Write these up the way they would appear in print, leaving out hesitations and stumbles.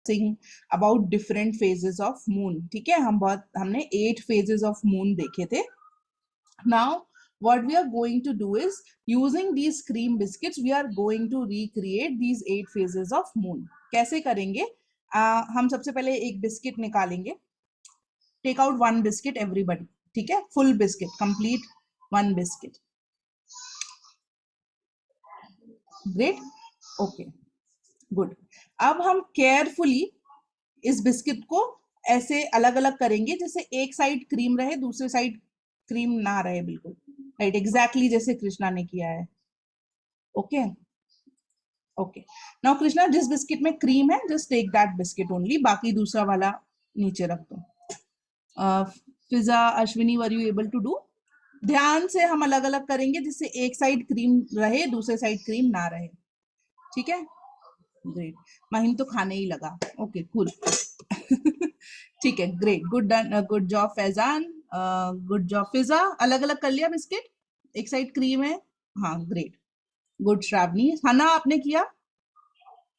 Discussing about different phases of moon. ठीक है, हमने 8 फेजेस ऑफ मून देखे थे. Now what we are going to do is, using these cream biscuits we are going to recreate these 8 phases of moon. कैसे करेंगे? हम सबसे पहले एक बिस्किट निकालेंगे. Take out 1 biscuit everybody. ठीक है, full biscuit, complete 1 biscuit. Great, okay, good. अब हम केयरफुली इस बिस्किट को ऐसे अलग अलग करेंगे, जैसे एक साइड क्रीम रहे, दूसरे साइड क्रीम ना रहे, बिल्कुल राइट, एग्जैक्टली जैसे कृष्णा ने किया है. Okay okay. नाउ कृष्णा, जिस बिस्किट में क्रीम है just take that biscuit only, बाकी दूसरा वाला नीचे रख दो. Fiza, Ashwini, were you able to do? ध्यान से हम अलग अलग करेंगे, जिससे एक साइड क्रीम रहे, दूसरे साइड क्रीम ना रहे. ठीक है, ग्रेट. महिम तो खाने ही लगा. Okay, cool. ठीक है, great, good done, good job Faizan, good job Fiza. अलग अलग कर लिया बिस्किट, एक साइड क्रीम है. हाँ, ग्रेट, गुड. श्रावणी, हना आपने किया?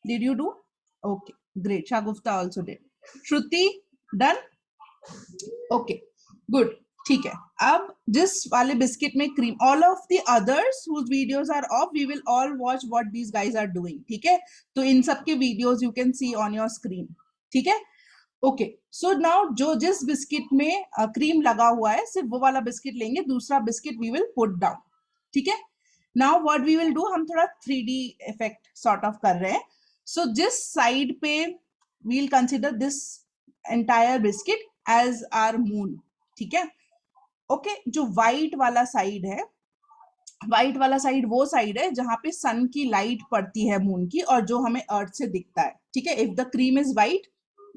Did you do? Okay, great. Shagufta also did. Shruti, done? Okay, good. ठीक है, अब जिस वाले बिस्किट में cream, all of the others whose videos are off, we will all watch what these guys are doing. ठीक है, तो इन सब के videos you can see on your screen. ठीक है, ओके. सो नाउ जो जिस बिस्किट में क्रीम लगा हुआ है, सिर्फ वो वाला बिस्किट लेंगे, दूसरा biscuit we will put down. ठीक है, now what we will do, हम थोड़ा 3D इफेक्ट सॉर्ट ऑफ कर रहे हैं. सो जिस साइड पे we'll consider this entire biscuit as our moon. ठीक है, ओके. जो व्हाइट वाला साइड है, व्हाइट वाला साइड वो साइड है जहां पे सन की लाइट पड़ती है मून की, और जो हमें अर्थ से दिखता है. ठीक है, if the cream is white,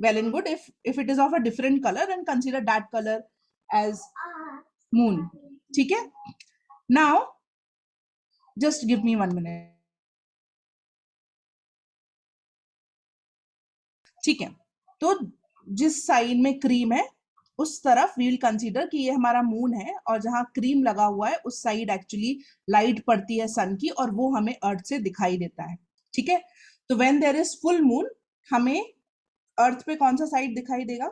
well and good. If it is of a different color, then consider that color as moon. ठीक है, now just give me 1 minute. ठीक है, तो जिस साइड में क्रीम है उस तरफ वी विल कंसीडर कि ये हमारा मून है, और जहां क्रीम लगा हुआ है उस साइड एक्चुअली लाइट पड़ती है सन की, और वो हमें अर्थ से दिखाई देता है. ठीक है, तो when there is full moon, हमें अर्थ पे कौन सा साइड दिखाई देगा?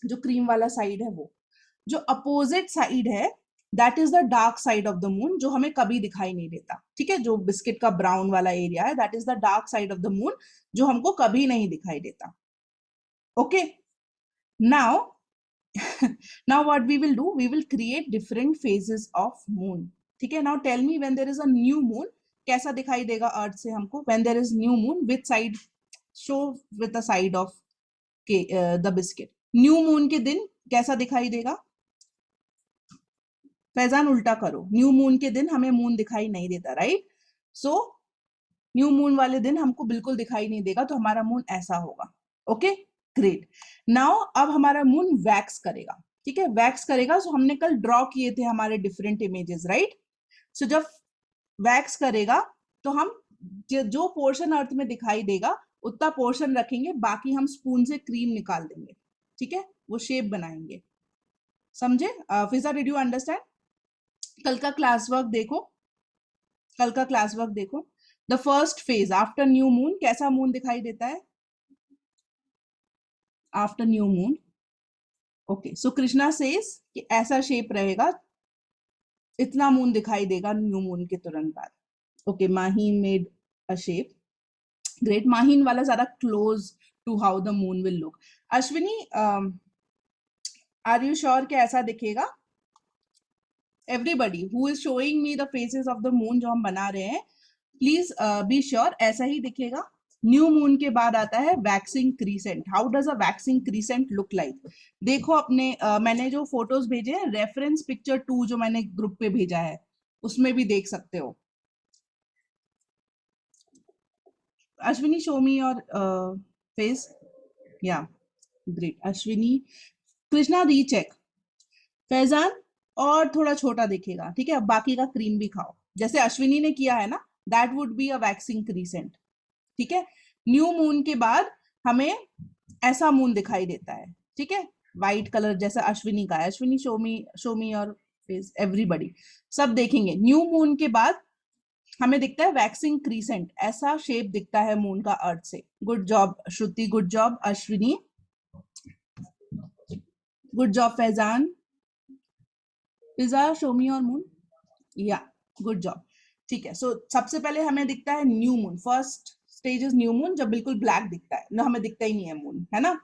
जो क्रीम वाला साइड है वो. जो अपोजिट साइड है, that is the dark side of the moon, जो हमें कभी दिखाई नहीं देता. ठीक है, जो बिस्किट का ब्राउन वाला एरिया है, that is the dark side of the moon, जो हमको कभी नहीं दिखाई देता. Okay, now now what we will do, we will create different phases of moon. ठीक है, now tell me, when there is a new moon, कैसा दिखाई देगा अर्थ से हमको? When there is new moon, which side? Show with the side of the biscuit. New moon के दिन कैसा दिखाई देगा? फैजान, उल्टा करो. न्यू मून के दिन हमें मून दिखाई नहीं देता, राइट? सो न्यू मून वाले दिन हमको बिल्कुल दिखाई नहीं देगा, तो हमारा मून ऐसा होगा. Okay, great. नाउ अब हमारा मून वैक्स करेगा. ठीक है, वैक्स करेगा. सो हमने कल ड्रॉ किए थे हमारे डिफरेंट इमेजेस, राइट? सो जब वैक्स करेगा तो हम जो पोर्शन अर्थ में दिखाई देगा उतना पोर्शन रखेंगे, बाकी हम स्पून से क्रीम निकाल देंगे. ठीक है, वो शेप बनाएंगे. समझे? फिजा, डिड यू अंडरस्टैंड? कल का क्लास वर्क देखो, कल का क्लास वर्क देखो. The first phase after new moon, कैसा मून दिखाई देता है after new moon? Okay, so Krishna says कि ऐसा शेप रहेगा, इतना मून दिखाई देगा न्यू मून के तुरंत बाद. Okay, Maheen made a shape. Great. Maheen वाला ज्यादा close to how the moon will look. Ashwini, are you sure कि ऐसा दिखेगा? Everybody who is showing me the phases of the moon जो हम बना रहे हैं, प्लीज बी श्योर ऐसा ही दिखेगा. न्यू मून के बाद आता है waxing crescent. How does a waxing crescent look like? देखो अपने मैंने जो फोटोज भेजे हैं, रेफरेंस पिक्चर 2 जो मैंने ग्रुप पे भेजा है, उसमें भी देख सकते हो. Ashwini, show me your face. या, ग्रेट. अश्विनी, कृष्णा, रीचेक. फैजान, और थोड़ा छोटा दिखेगा. ठीक है, अब बाकी का क्रीम भी खाओ, जैसे अश्विनी ने किया है ना, that would be a waxing crescent. ठीक है, न्यू मून के बाद हमें ऐसा मून दिखाई देता है. ठीक है, व्हाइट कलर जैसा अश्विनी का है. Ashwini, show me your face. Everybody, सब देखेंगे. न्यू मून के बाद हमें दिखता है वैक्सिंग क्रीसेंट, ऐसा शेप दिखता है मून का अर्थ से। Good job Shruti, good job Ashwini, good job Faizan. Fiza show me और मून, या गुड जॉब। ठीक है, सो सबसे पहले हमें दिखता है new moon, first stage is new moon, जब बिल्कुल ब्लैक दिखता है ना, हमें दिखता ही नहीं है मून, है ना।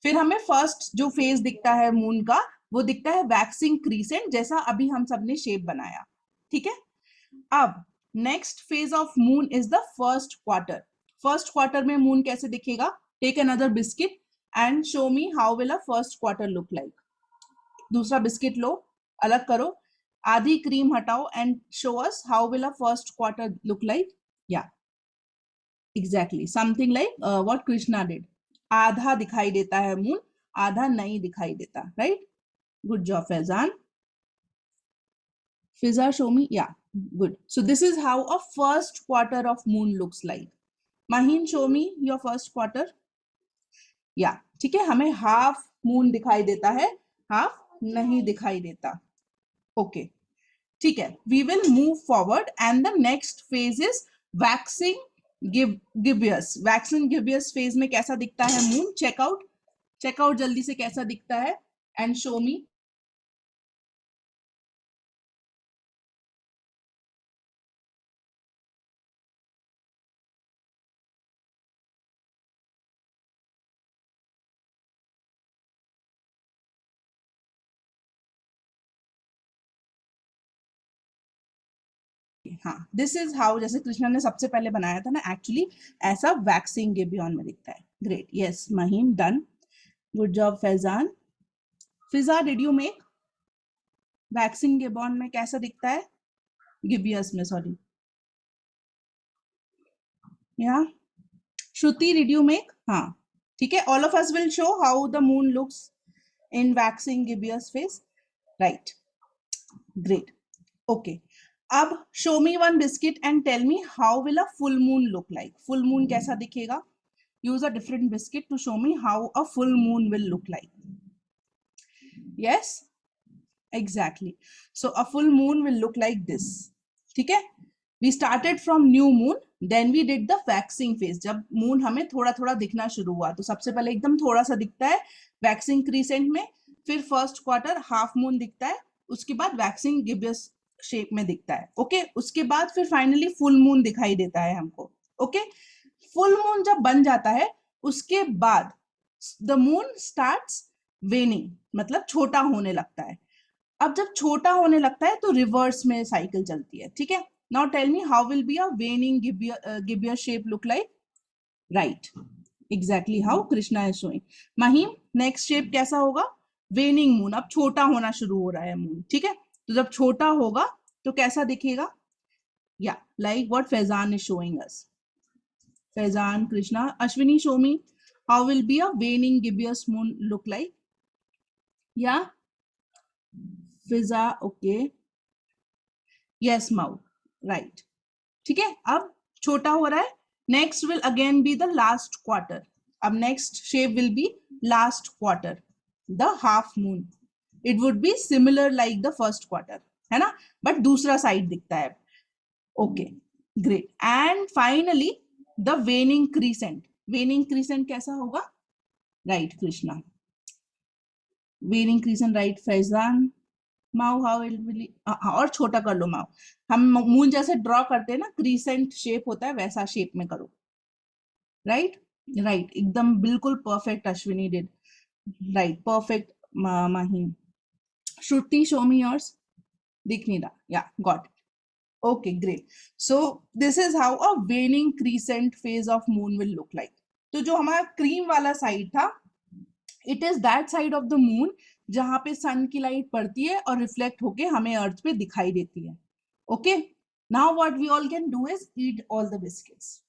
फिर हमें फर्स्ट जो फेज दिखता है मून का, वो दिखता है वैक्सिंग क्रीसेंट, जैसा अभी हम सबने शेप बनाया, ठीक है। अब next phase of moon is the first quarter. First quarter में मून कैसे दिखेगा? Take another biscuit and show me how will a first quarter look like. दूसरा बिस्किट लो, अलग करो, आधी क्रीम हटाओ and show us how will a first quarter look like. Yeah exactly something like what Krishna did. आधा दिखाई देता है मून, आधा नहीं दिखाई देता, right. Good job Faizan. Fiza show मी, या good. So this is how a first quarter of moon looks like. Maheen, show me your first quarter. Yeah, ठीक है, हमें हाफ मून दिखाई देता है, हाफ नहीं दिखाई देता। ओके, ठीक है, we will move forward and the next phase is waxing gibbous. waxing gibbous phase में कैसा दिखता है मून? check out जल्दी से कैसा दिखता है and show me. हाँ, दिस इज हाउ, जैसे कृष्णा ने सबसे पहले बनाया था ना, एक्चुअली ऐसा वैक्सिंग गिबियन में दिखता है। Great, yes Mahim, done, good job Faizan. Fiza, did you make? Waxing गिबियन में कैसा दिखता है? गिबियस में, सॉरी, या श्रुति, डिड यू मेक? हाँ, ठीक है, all of us will show how the moon looks in waxing gibbous phase, right, great, okay. अब show me one biscuit and tell me how will a full moon look like. Full moon कैसा दिखेगा? Use a different biscuit to show me how a full moon will look like. Yes, exactly, so a full moon will look like this, ठीक है। We started from new moon, then we did the waxing phase. जब moon हमें थोड़ा थोड़ा दिखना शुरू हुआ, तो सबसे पहले एकदम थोड़ा सा दिखता है वैक्सिंग क्रीसेंट में, फिर फर्स्ट क्वार्टर हाफ मून दिखता है, उसके बाद वैक्सिंग गिबियस शेप में दिखता है, ओके। उसके बाद फिर फाइनली फुल मून दिखाई देता है हमको, ओके। फुल मून जब बन जाता है, उसके बाद द मून स्टार्ट्स वेनिंग, मतलब छोटा होने लगता है। अब जब छोटा होने लगता है तो रिवर्स में साइकिल चलती है, ठीक है। Now tell me how will be a waning गिबियर shape look like? Right, exactly how Krishna is showing. Mahim, next shape कैसा होगा? वेनिंग मून, अब छोटा होना शुरू हो रहा है मून, ठीक है। तो जब छोटा होगा तो कैसा दिखेगा? Yeah like what Faizan is showing us. Faizan, Krishna, Ashwini, show me how will be a waning gibbous moon look like? Yeah Fiza, okay, yes माउ, राइट, ठीक है। अब छोटा हो रहा है, next will again be the last quarter. अब next shape will be last quarter, the half moon. It would be similar like the first quarter, है ना, बट दूसरा साइड दिखता है, okay, great. And finally the waning crescent. Waning crescent कैसा होगा? Right Krishna, waning crescent, right Faizan. Mau, how it will, और छोटा कर लो माउ, हम मून जैसे ड्रॉ करते हैं ना, क्रीसेंट शेप होता है, वैसा शेप में करो, राइट, राइट, एकदम बिल्कुल perfect Ashwini did, right, perfect Mahim. Shruti, show me yours, दिख नहीं रहा, या got it, okay, great. So this is how a वेनिंग crescent phase of moon will look like. तो जो हमारा क्रीम वाला साइड था, it is that side of the moon जहां पे सन की लाइट पड़ती है और रिफ्लेक्ट होके हमें अर्थ पे दिखाई देती है, okay. Now what we all can do is eat all the biscuits,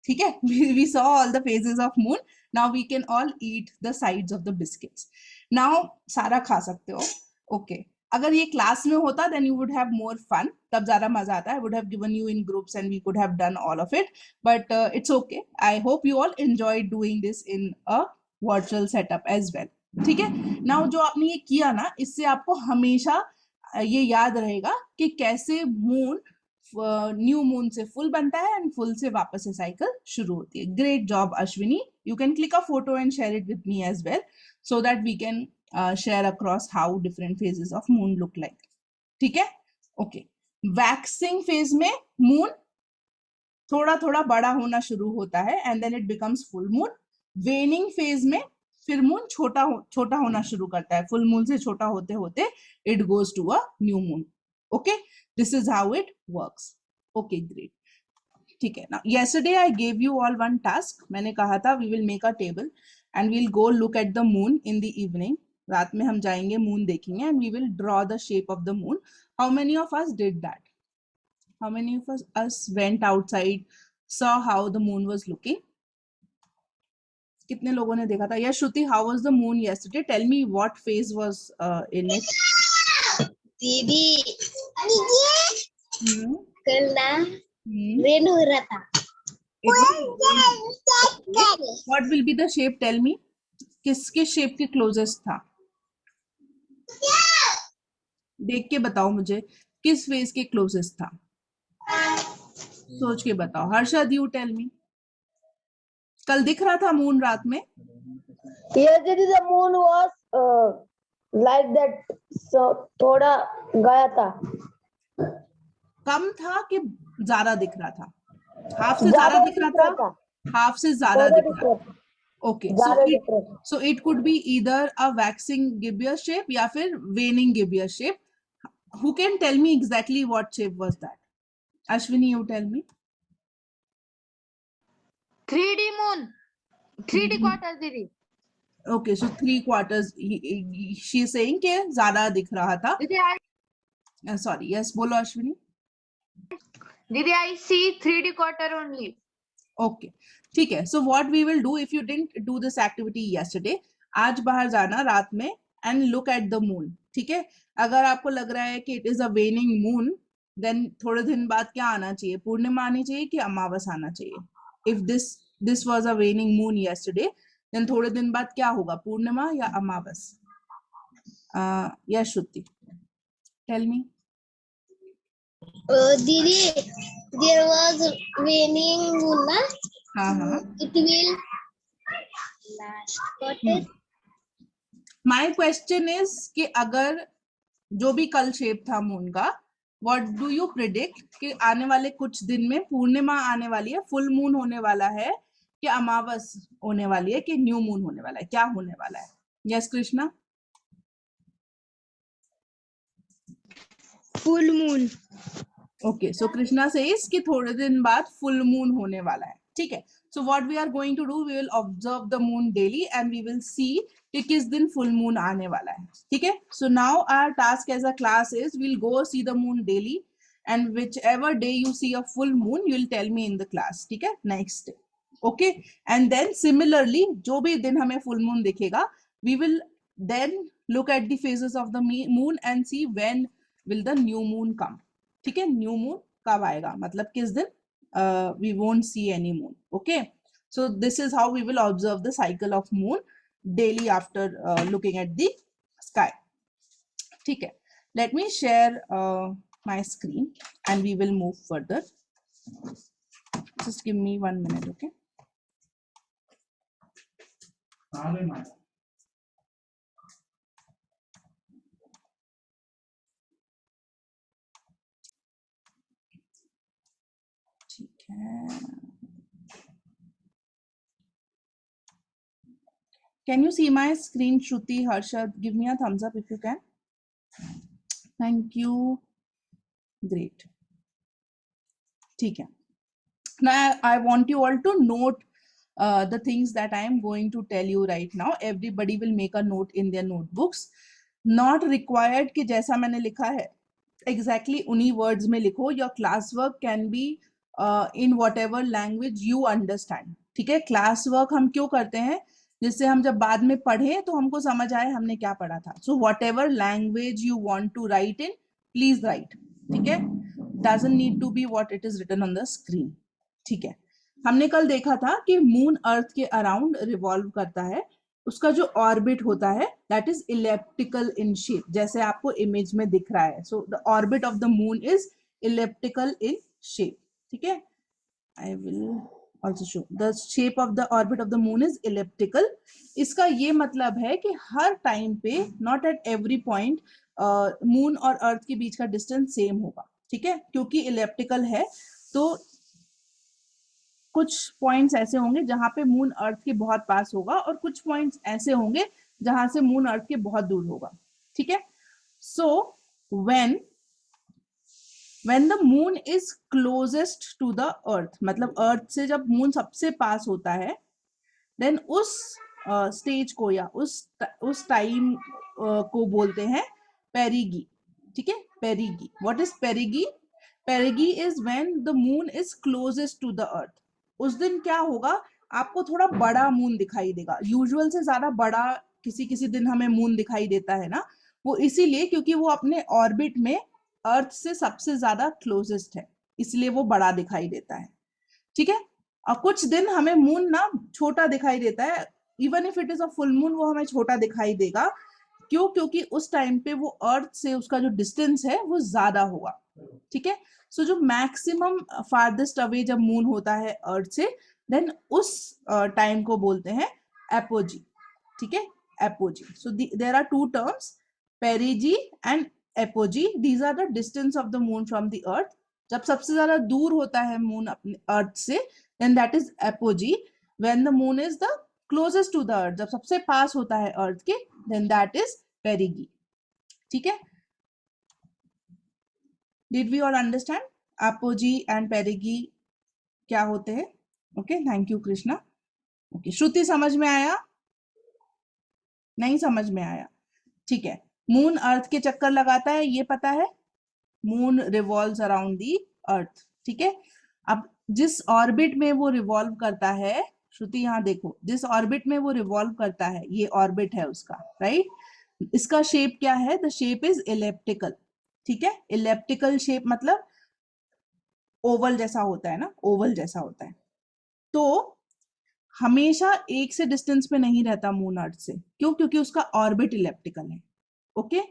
ठीक है। We saw all the phases of moon, now we can all eat the sides of the biscuits. Now सारा खा सकते हो, ओके। अगर ये class में होता then you would have more fun, तब ज्यादा मजा आता है। Would have given you in groups and we could have done all of it, but it's okay. I hope you all enjoy doing this in a virtual setup as well, ठीक है। Now जो आपने ये किया ना, इससे आपको हमेशा ये याद रहेगा कि कैसे मून न्यू मून से फुल बनता है एंड फुल से वापस से साइकिल शुरू होती है. Great job Ashwini. You can click a photo and share it with me as well so that we can share across how different phases of moon look like. ठीक है. ओके. वैक्सिंग फेज में moon थोड़ा थोड़ा बड़ा होना शुरू होता है and then it becomes full moon. Waning phase में फिर मून छोटा होना शुरू करता है. फुल मून से छोटा होते होते it goes to a new moon. Okay. This is how it works. Okay great. ठीक है. Now yesterday I gave you all one task. मैंने कहा था we will make a table and we'll go look at the moon in the evening. रात में हम जाएंगे moon देखेंगे and we will draw the shape of the moon. How many of us did that? How many of us went outside, saw how the moon was looking? कितने लोगों ने देखा था? Yes, Shruti, how was the moon yesterday? Tell me what phase was in it. दीदी कल ना rain हो रहा था. What will be the shape? Tell me. किसके शेप के क्लोजेस्ट था? देख के बताओ मुझे किस फेज के क्लोजेस्ट था. सोच के बताओ. Harshad, you tell me. कल दिख रहा था मून रात में? Yesterday the moon was like that. So थोड़ा गया था. कम था कि ज्यादा दिख रहा था? हाफ से ज्यादा दिख रहा था, हाफ से ज्यादा दिख रहा था. Okay. So it could be either a waxing gibbous shape या फिर waning gibbous shape. Who can tell me exactly what shape was that? Ashwini, you tell me. 3D moon, 3D quarters दीदी. Okay, so 3 quarters. She is saying कि ज्यादा दिख रहा था. दीदी Sorry, yes, बोलो अश्विनी. दीदी I see 3D quarter only. Okay, ठीक है. So what we will do if you didn't do this activity yesterday, आज बाहर जाना रात में and look at the moon. ठीक है. अगर आपको लग रहा है कि it is a waning moon, then थोड़े दिन बाद क्या आना चाहिए? पूर्णिमा आनी चाहिए कि अमावस आना चाहिए? If this was a waning moon yesterday, then थोड़े दिन बाद क्या होगा? पूर्णिमा या अमावस? Yes, Shruti, tell me. दीदी there was waning moon ना. हाँ. It will last quarter. My question is कि अगर जो भी कल शेप था मून का, what do you predict कि आने वाले कुछ दिन में पूर्णिमा आने वाली है, फुल मून होने वाला है कि अमावस होने वाली है कि न्यू मून होने वाला है? क्या होने वाला है? Yes Krishna. Full moon. Okay. So Krishna says कि थोड़े दिन बाद फुल मून होने वाला है. ठीक है. So what we are going to do, we will observe the moon daily and we will see कि किस दिन फुल मून आने वाला है. ठीक है. So now our task as a class is we will go see the moon daily and whichever day you see a full moon you will tell me in the class. ठीक है. next day. okay. and then similarly जो भी दिन हमें full moon दिखेगा we will then look at the phases of the moon and see when will the new moon come. ठीक है. New moon कब आएगा, मतलब किस दिन we won't see any moon. okay. so this is how we will observe the cycle of moon daily after looking at the sky. ठीक है. let me share my screen and we will move further. Just give me 1 minute. okay. ठीक है. Can you see my screen, Shruti, Harshad? Give me a thumbs up if you can. Thank you. Great. ठीक है. Now I want you all to note the things that I am going to tell you right now. Everybody will make a note in their notebooks. Not required कि जैसा मैंने लिखा है exactly उन्हीं words में लिखो. Your class work can be in whatever language you understand. ठीक है. class work हम क्यों करते हैं? जिससे हम जब बाद में पढ़े तो हमको समझ आए हमने क्या पढ़ा था. So whatever language you want to write in, please write. ठीक है. Doesn't need to be what it is written on the screen. ठीक है. हमने कल देखा था कि मून अर्थ के अराउंड रिवॉल्व करता है. उसका जो ऑर्बिट होता है that is elliptical in shape, जैसे आपको इमेज में दिख रहा है. So the orbit of the moon is elliptical in shape. ठीक है, I will also show the shape of the orbit of the moon is elliptical. इसका ये मतलब है कि हर टाइम पे not at every point moon और अर्थ के बीच का डिस्टेंस सेम होगा. ठीक है, क्योंकि इलेप्टिकल है तो कुछ पॉइंट्स ऐसे होंगे जहां पे मून अर्थ के बहुत पास होगा और कुछ पॉइंट्स ऐसे होंगे जहां से मून अर्थ के बहुत दूर होगा. ठीक है, सो when the moon is closest to the earth, मतलब अर्थ से जब मून सबसे पास होता है, देन उस स्टेज को या उस टाइम को बोलते हैं पेरिगी. ठीक है, perigee. What is perigee? Perigee is when the moon is closest to the earth. उस दिन क्या होगा, आपको थोड़ा बड़ा मून दिखाई देगा. यूजुअल से ज्यादा बड़ा किसी किसी दिन हमें मून दिखाई देता है ना, वो इसीलिए क्योंकि वो अपने ऑर्बिट में अर्थ से सबसे ज्यादा क्लोजेस्ट है, इसलिए वो बड़ा दिखाई देता है. ठीक है, और कुछ दिन हमें मून ना छोटा दिखाई देता है. Even if it is a full moon, वो हमें छोटा दिखाई देगा. क्यों? क्योंकि उस टाइम पे वो अर्थ से उसका जो डिस्टेंस है वो ज्यादा होगा. ठीक है, सो जो मैक्सिमम फारदेस्ट अवे जब मून होता है अर्थ से, देन उस टाइम को बोलते हैं एपोजी. ठीक है, apogee. So there are two terms, perigee and apogee. These are the distance of the moon from the earth. जब सबसे ज्यादा दूर होता है मून अपने अर्थ से, then that is apogee. When the moon is the closest to the earth, जब सबसे पास होता है अर्थ के, then that is perigee. ठीक है, did we all understand apogee and perigee क्या होते हैं? Okay, thank you Krishna. Okay, श्रुति समझ में आया? नहीं समझ में आया? ठीक है, मून अर्थ के चक्कर लगाता है, ये पता है. मून रिवॉल्व्स अराउंड दी अर्थ. ठीक है, अब जिस ऑर्बिट में वो रिवॉल्व करता है, श्रुति यहाँ देखो, जिस ऑर्बिट में वो रिवॉल्व करता है, ये ऑर्बिट है उसका, राइट. इसका शेप क्या है? The shape is elliptical. ठीक है, इलेप्टिकल शेप मतलब ओवल जैसा होता है ना, ओवल जैसा होता है. तो हमेशा एक से डिस्टेंस पे नहीं रहता मून अर्थ से. क्यों? क्योंकि उसका ऑर्बिट इलेप्टिकल है. ओके,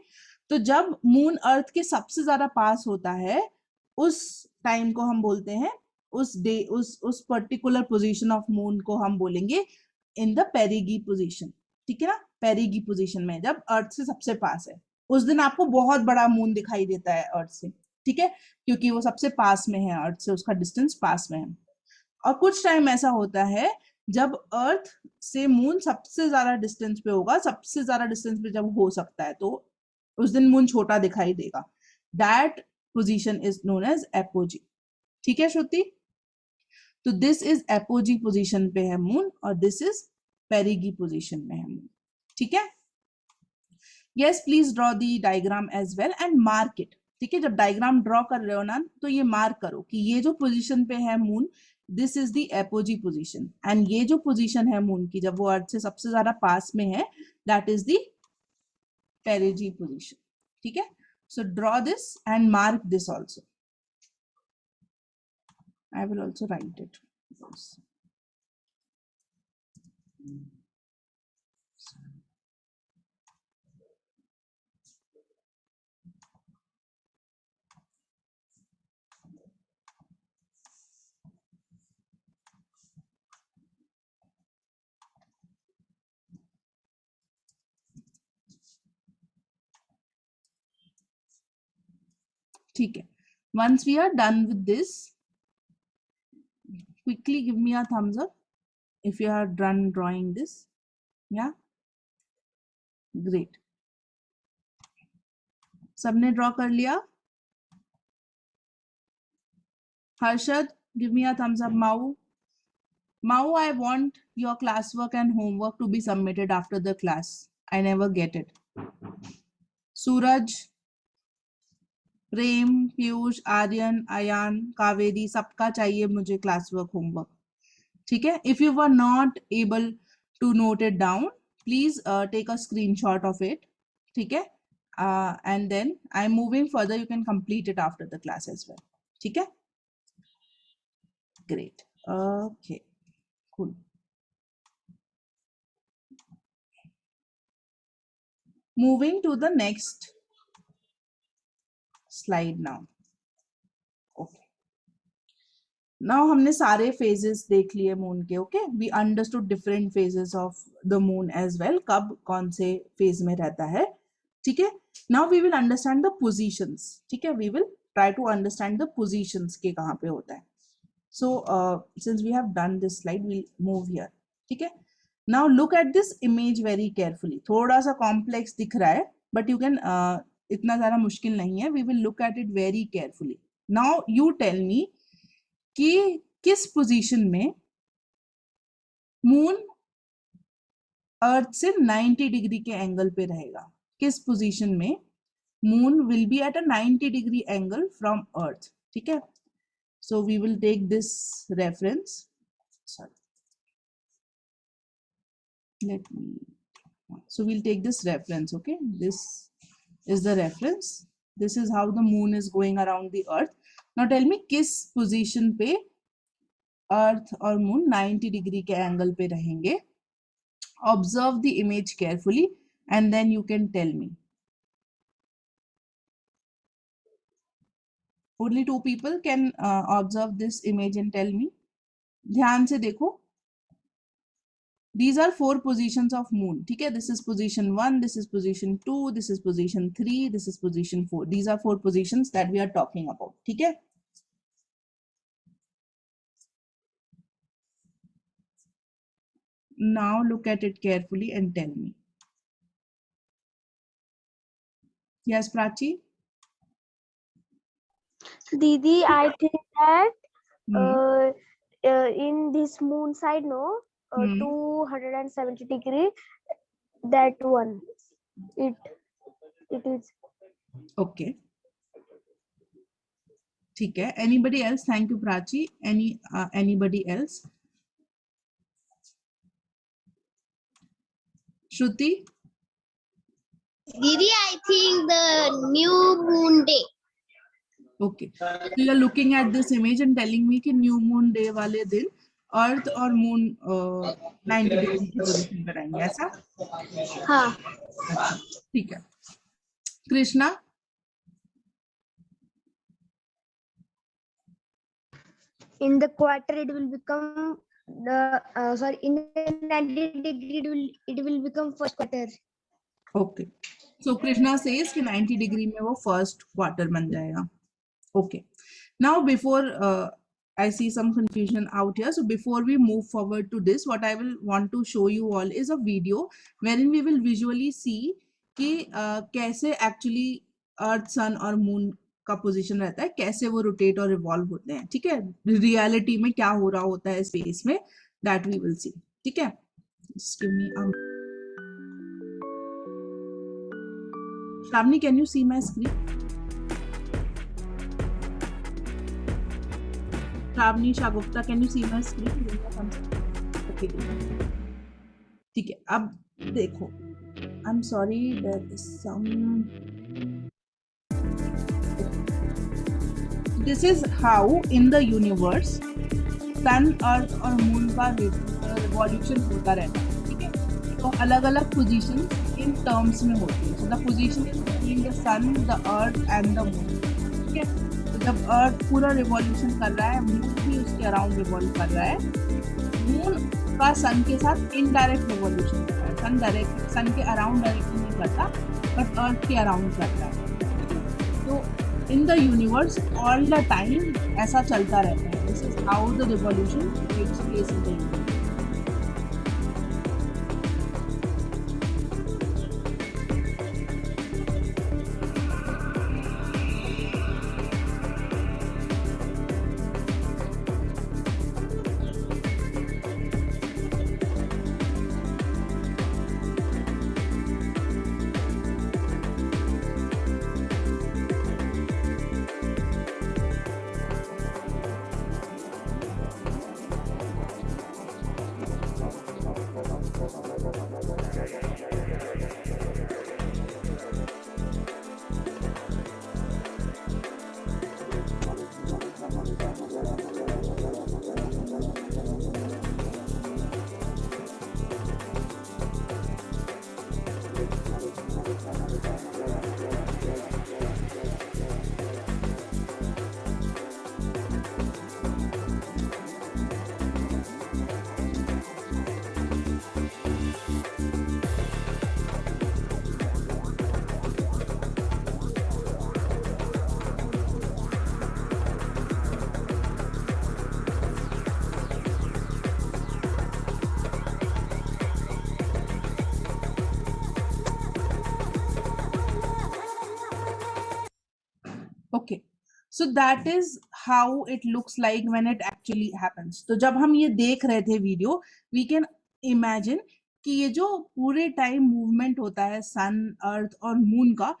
तो जब मून अर्थ के सबसे ज्यादा पास होता है, उस टाइम को हम बोलते हैं, उस डे, उस पर्टिकुलर पोजीशन ऑफ मून को हम बोलेंगे इन द पेरिगी पोजीशन. ठीक है ना, पेरिगी पोजीशन में जब अर्थ से सबसे पास है, उस दिन आपको बहुत बड़ा मून दिखाई देता है अर्थ से. ठीक है, क्योंकि वो सबसे पास में है अर्थ से, उसका डिस्टेंस पास में है. और कुछ टाइम ऐसा होता है जब अर्थ से मून सबसे ज्यादा डिस्टेंस पे होगा. सबसे ज्यादा डिस्टेंस पे जब हो सकता है तो उस दिन मून छोटा दिखाई देगा. That position is known as apogee. ठीक है श्रुति, तो दिस इज एपोजी पोजीशन पे है मून और दिस इज पेरिगी पोजीशन में है मून. ठीक है, yes please draw the diagram as well and mark it. ठीक है, जब डायग्राम ड्रॉ कर रहे हो ना, तो ये मार्क करो कि ये जो पोजीशन पे है moon, this is the apogee position. And ये जो पोजीशन है मून की जब वो अर्थ से सबसे ज्यादा पास में है, that is the perigee position. ठीक है, so draw this and mark this also. I will also write it. ठीक है, once we are done with this, quickly give me a thumbs up if you are done drawing this. Yeah, great. सबने draw कर लिया? Harshad, give me a thumbs up. Mau, I want your classwork and homework to be submitted after the class. I never get it. Suraj, प्रेम, पीयूष, आर्यन, अयान, कावेरी, सबका चाहिए मुझे classwork homework. ठीक है, if you were not able to note it down, please take a screenshot of it. ठीक है, and then I am moving further, you can complete it after the class as well. ठीक है, great. Okay, cool. Moving to the next slide now. Now हमने सारे phases देख लिए moon के. Okay, we understood different phases of the moon as well, कब कौन से फेज में रहता है. ठीक है, now we will understand the positions. ठीक है, we will try to understand the positions के कहाँ पे होता है. So since we have done this slide, we'll move here. ठीक है, now look at this image very carefully. थोड़ा सा कॉम्प्लेक्स दिख रहा है, बट यू कैन, इतना ज्यादा मुश्किल नहीं है. We will look at it very carefully. Now you tell me कि किस पोजीशन में मून अर्थ से 90 डिग्री के एंगल पे रहेगा. किस पोजीशन में moon will be at a 90 degree angle from earth. ठीक है, so we will take this reference. Sorry, let me, so we'll take this reference. Okay, this is the reference. This is how the moon is going around the earth. Now tell me किस position पे अर्थ और moon 90 degree के angle पे रहेंगे. Observe the image carefully and then you can tell me. Only 2 people can observe this image and tell me. ध्यान से देखो. These are 4 positions of moon. ठीक है, this is position 1, this is position 2, this is position 3, this is position 4. These are 4 positions that we are talking about. ठीक है, now look at it carefully and tell me. Yes, Prachi? Didi, I think that Hmm. in this moon side, no, Hmm. 270 degree, that one, it is. Okay. ठीक है. Anybody else? Thank you, Prachi. Anybody else? Shruti? Didi, I think the new moon day. Okay. So you are looking at this image and telling me कि new moon day वाले दिन अर्थ और moon 90 degree की position पर आएंगे, ऐसा? हाँ. अच्छा, ठीक है. Krishna? In the quarter, it will become the sorry. In the 90 degree, it will become first quarter. Okay. So Krishna says कि 90 डिग्री में वो फर्स्ट क्वार्टर बन जाएगा. Okay. Now before I see some confusion out here, so before we move forward to this, what I will want to show you all is a video wherein we will visually see कि कैसे actually अर्थ, सन और moon का position रहता है, कैसे वो rotate और revolve होते हैं. ठीक है, रियलिटी में क्या हो रहा होता है स्पेस में, दैट वी विल सी. ठीक है, just give me a... Shravani, can you see my screen? Shravani Shagupta, can you see my screen? Okay. ठीक है, अब देखो. I'm sorry, there is some... This is how in the universe सन, अर्थ और moon का revolution होता रहता है. ठीक है, तो अलग अलग पोजीशन इन टर्म्स में होती है. So the position is between the sun, the earth and the moon. ठीक है, तो जब अर्थ पूरा रिवॉल्यूशन कर रहा है, मून भी उसके अराउंड रिवॉल्व कर रहा है. मून का सन के साथ इनडायरेक्ट रिवॉल्यूशन कर रहा है. सन डायरेक्ट, सन के अराउंड डायरेक्टली नहीं करता, बट अर्थ के अराउंड करता है. तो in the universe all the time ऐसा चलता रहता है. This is how the revolution takes place in the universe. Okay, so that is how it looks like when it actually happens. तो जब हम ये देख रहे थे वीडियो, we can imagine कि ये जो पूरे टाइम मूवमेंट होता है सन, अर्थ और मून का,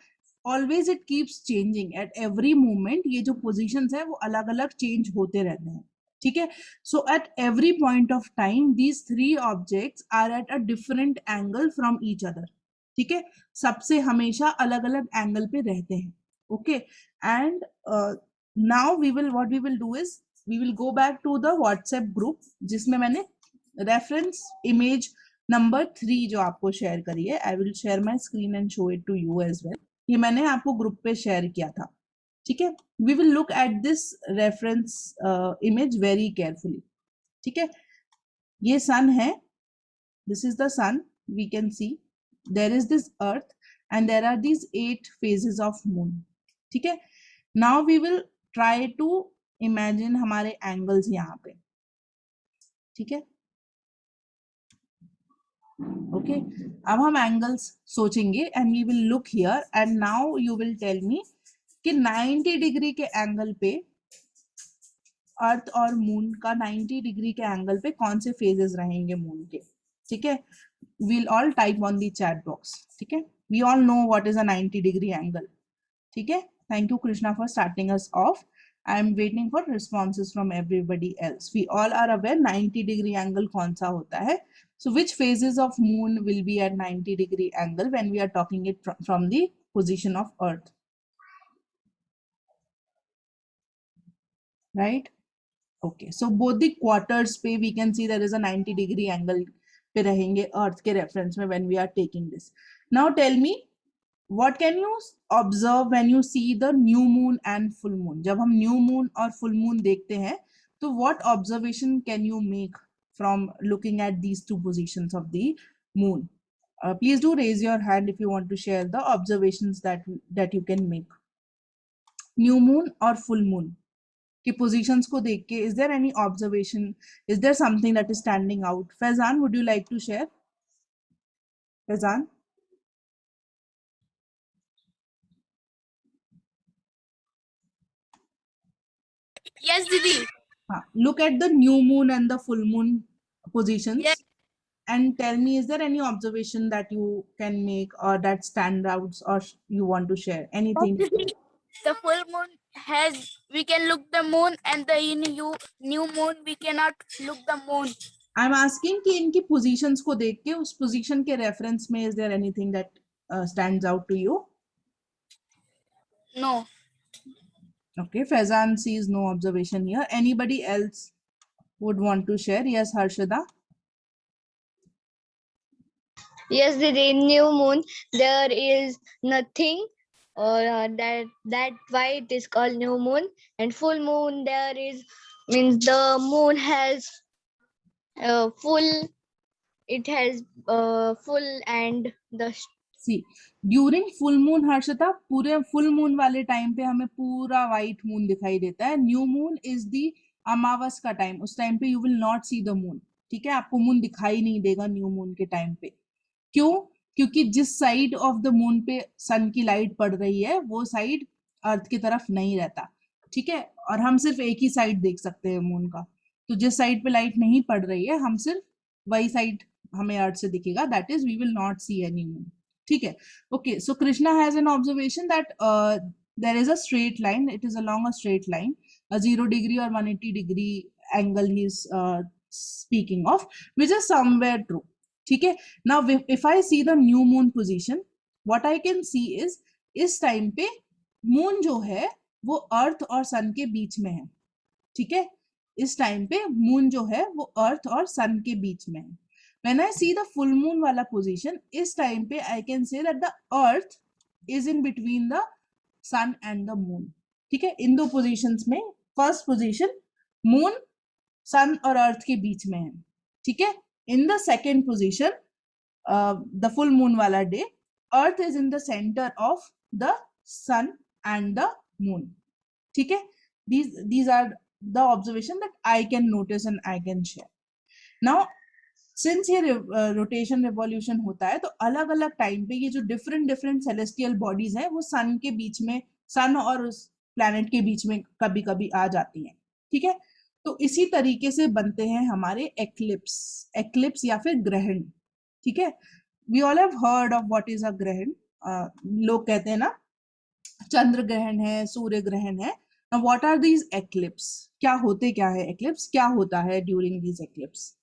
always it keeps changing at every moment. ये जो पोजिशंस है वो अलग अलग चेंज होते रहते हैं. ठीक है. So at every point of time these three objects are at a different angle from each other. ठीक है. सबसे हमेशा अलग अलग एंगल पे रहते हैं. Okay. And now we will do is we will go back to the WhatsApp group जिसमें मैंने reference image number 3 जो आपको शेयर करी है. I will share my screen and show it to you as well. ये मैंने आपको group पे शेयर किया था. ठीक है. We will look at this reference image very carefully. ठीक है. ये sun है. This is the sun. We can see there is this earth and there are these 8 phases of moon. ठीक है. Now we will try to imagine हमारे angles यहाँ पे. ठीक है. Okay. अब हम angles सोचेंगे and we will look here and now you will tell me कि 90 डिग्री के एंगल पे अर्थ और मून का 90 डिग्री के एंगल पे कौन से फेजेस रहेंगे मून के. ठीक है. We'll all type on the chat box. ठीक है. We all know what is a 90 degree angle. ठीक है. Thank you, Krishna, for starting us off. I am waiting for responses from everybody else. We all are aware 90 degree angle कौन सा होता है. So which phases of moon will be at 90 degree angle when we are talking it from the position of earth? Right? Okay. So both the quarters पे we can see there is a 90 degree angle पे रहेंगे earth के reference में when we are taking this. Now tell me, what can you observe when you see the new moon and full moon? जब हम new moon और full moon देखते हैं, तो what observation can you make from looking at these two positions of the moon? Please do raise your hand if you want to share the observations that you can make. New moon or full moon की positions को देख के, is there any observation? Is there something that is standing out? Faizan, would you like to share? Faizan? Yes, Didi. Look at the new moon and the full moon positions. Yes. And tell me, is there any observation that you can make or that stand out or you want to share? Anything? The full moon we can look the moon, and the new moon we cannot look the moon. I'm asking कि इनकी positions को देख के उस position के reference में is there anything that stands out to you? No. Okay, Faizan sees no observation here. Anybody else would want to share? Yes, Harshada. Yes, the new moon, there is nothing, or that why it is called new moon. And full moon, there is, means the moon has full, it has full and the See, during full moon, Harshita, पूरे full moon वाले time पे हमें पूरा white moon दिखाई देता है. New moon is the अमावस का time. उस time पे you will not see the moon. ठीक है. आपको moon दिखाई नहीं देगा new moon के time पे. क्यों? क्योंकि जिस साइड ऑफ द मून पे सन की लाइट पड़ रही है वो साइड अर्थ की तरफ नहीं रहता. ठीक है. और हम सिर्फ एक ही साइड देख सकते हैं मून का. तो जिस साइड पे लाइट नहीं पड़ रही है हम सिर्फ वही साइड हमें अर्थ से दिखेगा. That is we will not see any moon. ठीक है. Okay. So Krishna has an observation that there is a straight line. It is along a straight line. 0 degree और 180 degree angle he is speaking of, which is somewhere true. ठीक है. Now if I see the new moon position, what I can see is इस time पे moon जो है वो अर्थ और सन के बीच में है. ठीक है. इस टाइम पे मून जो है वो अर्थ और सन के बीच में है. When I see the full moon वाला position, इस टाइम पे I can say that the earth is in between the sun and the moon. ठीक है. इन दो positions में फर्स्ट पोजीशन मून सन और अर्थ के बीच में है. ठीक है. In the second position, the full moon वाला day, earth is in the centre of the sun and the moon. ठीक है, these are the observation that I can notice and I can share. Now since ये rotation revolution होता है, तो अलग अलग time पे ये जो डिफरेंट सेलेस्टियल बॉडीज हैं वो सन के बीच में, सन और उस प्लैनेट के बीच में कभी कभी आ जाती हैं. ठीक है, तो इसी तरीके से बनते हैं हमारे एक्लिप्स या फिर ग्रहण. ठीक है, we all have heard of what is a ग्रहण. लोग कहते हैं ना चंद्र ग्रहण है, सूर्य ग्रहण है. Now what are these eclipse? क्या होते क्या है eclipse? क्या होता है during these eclipse?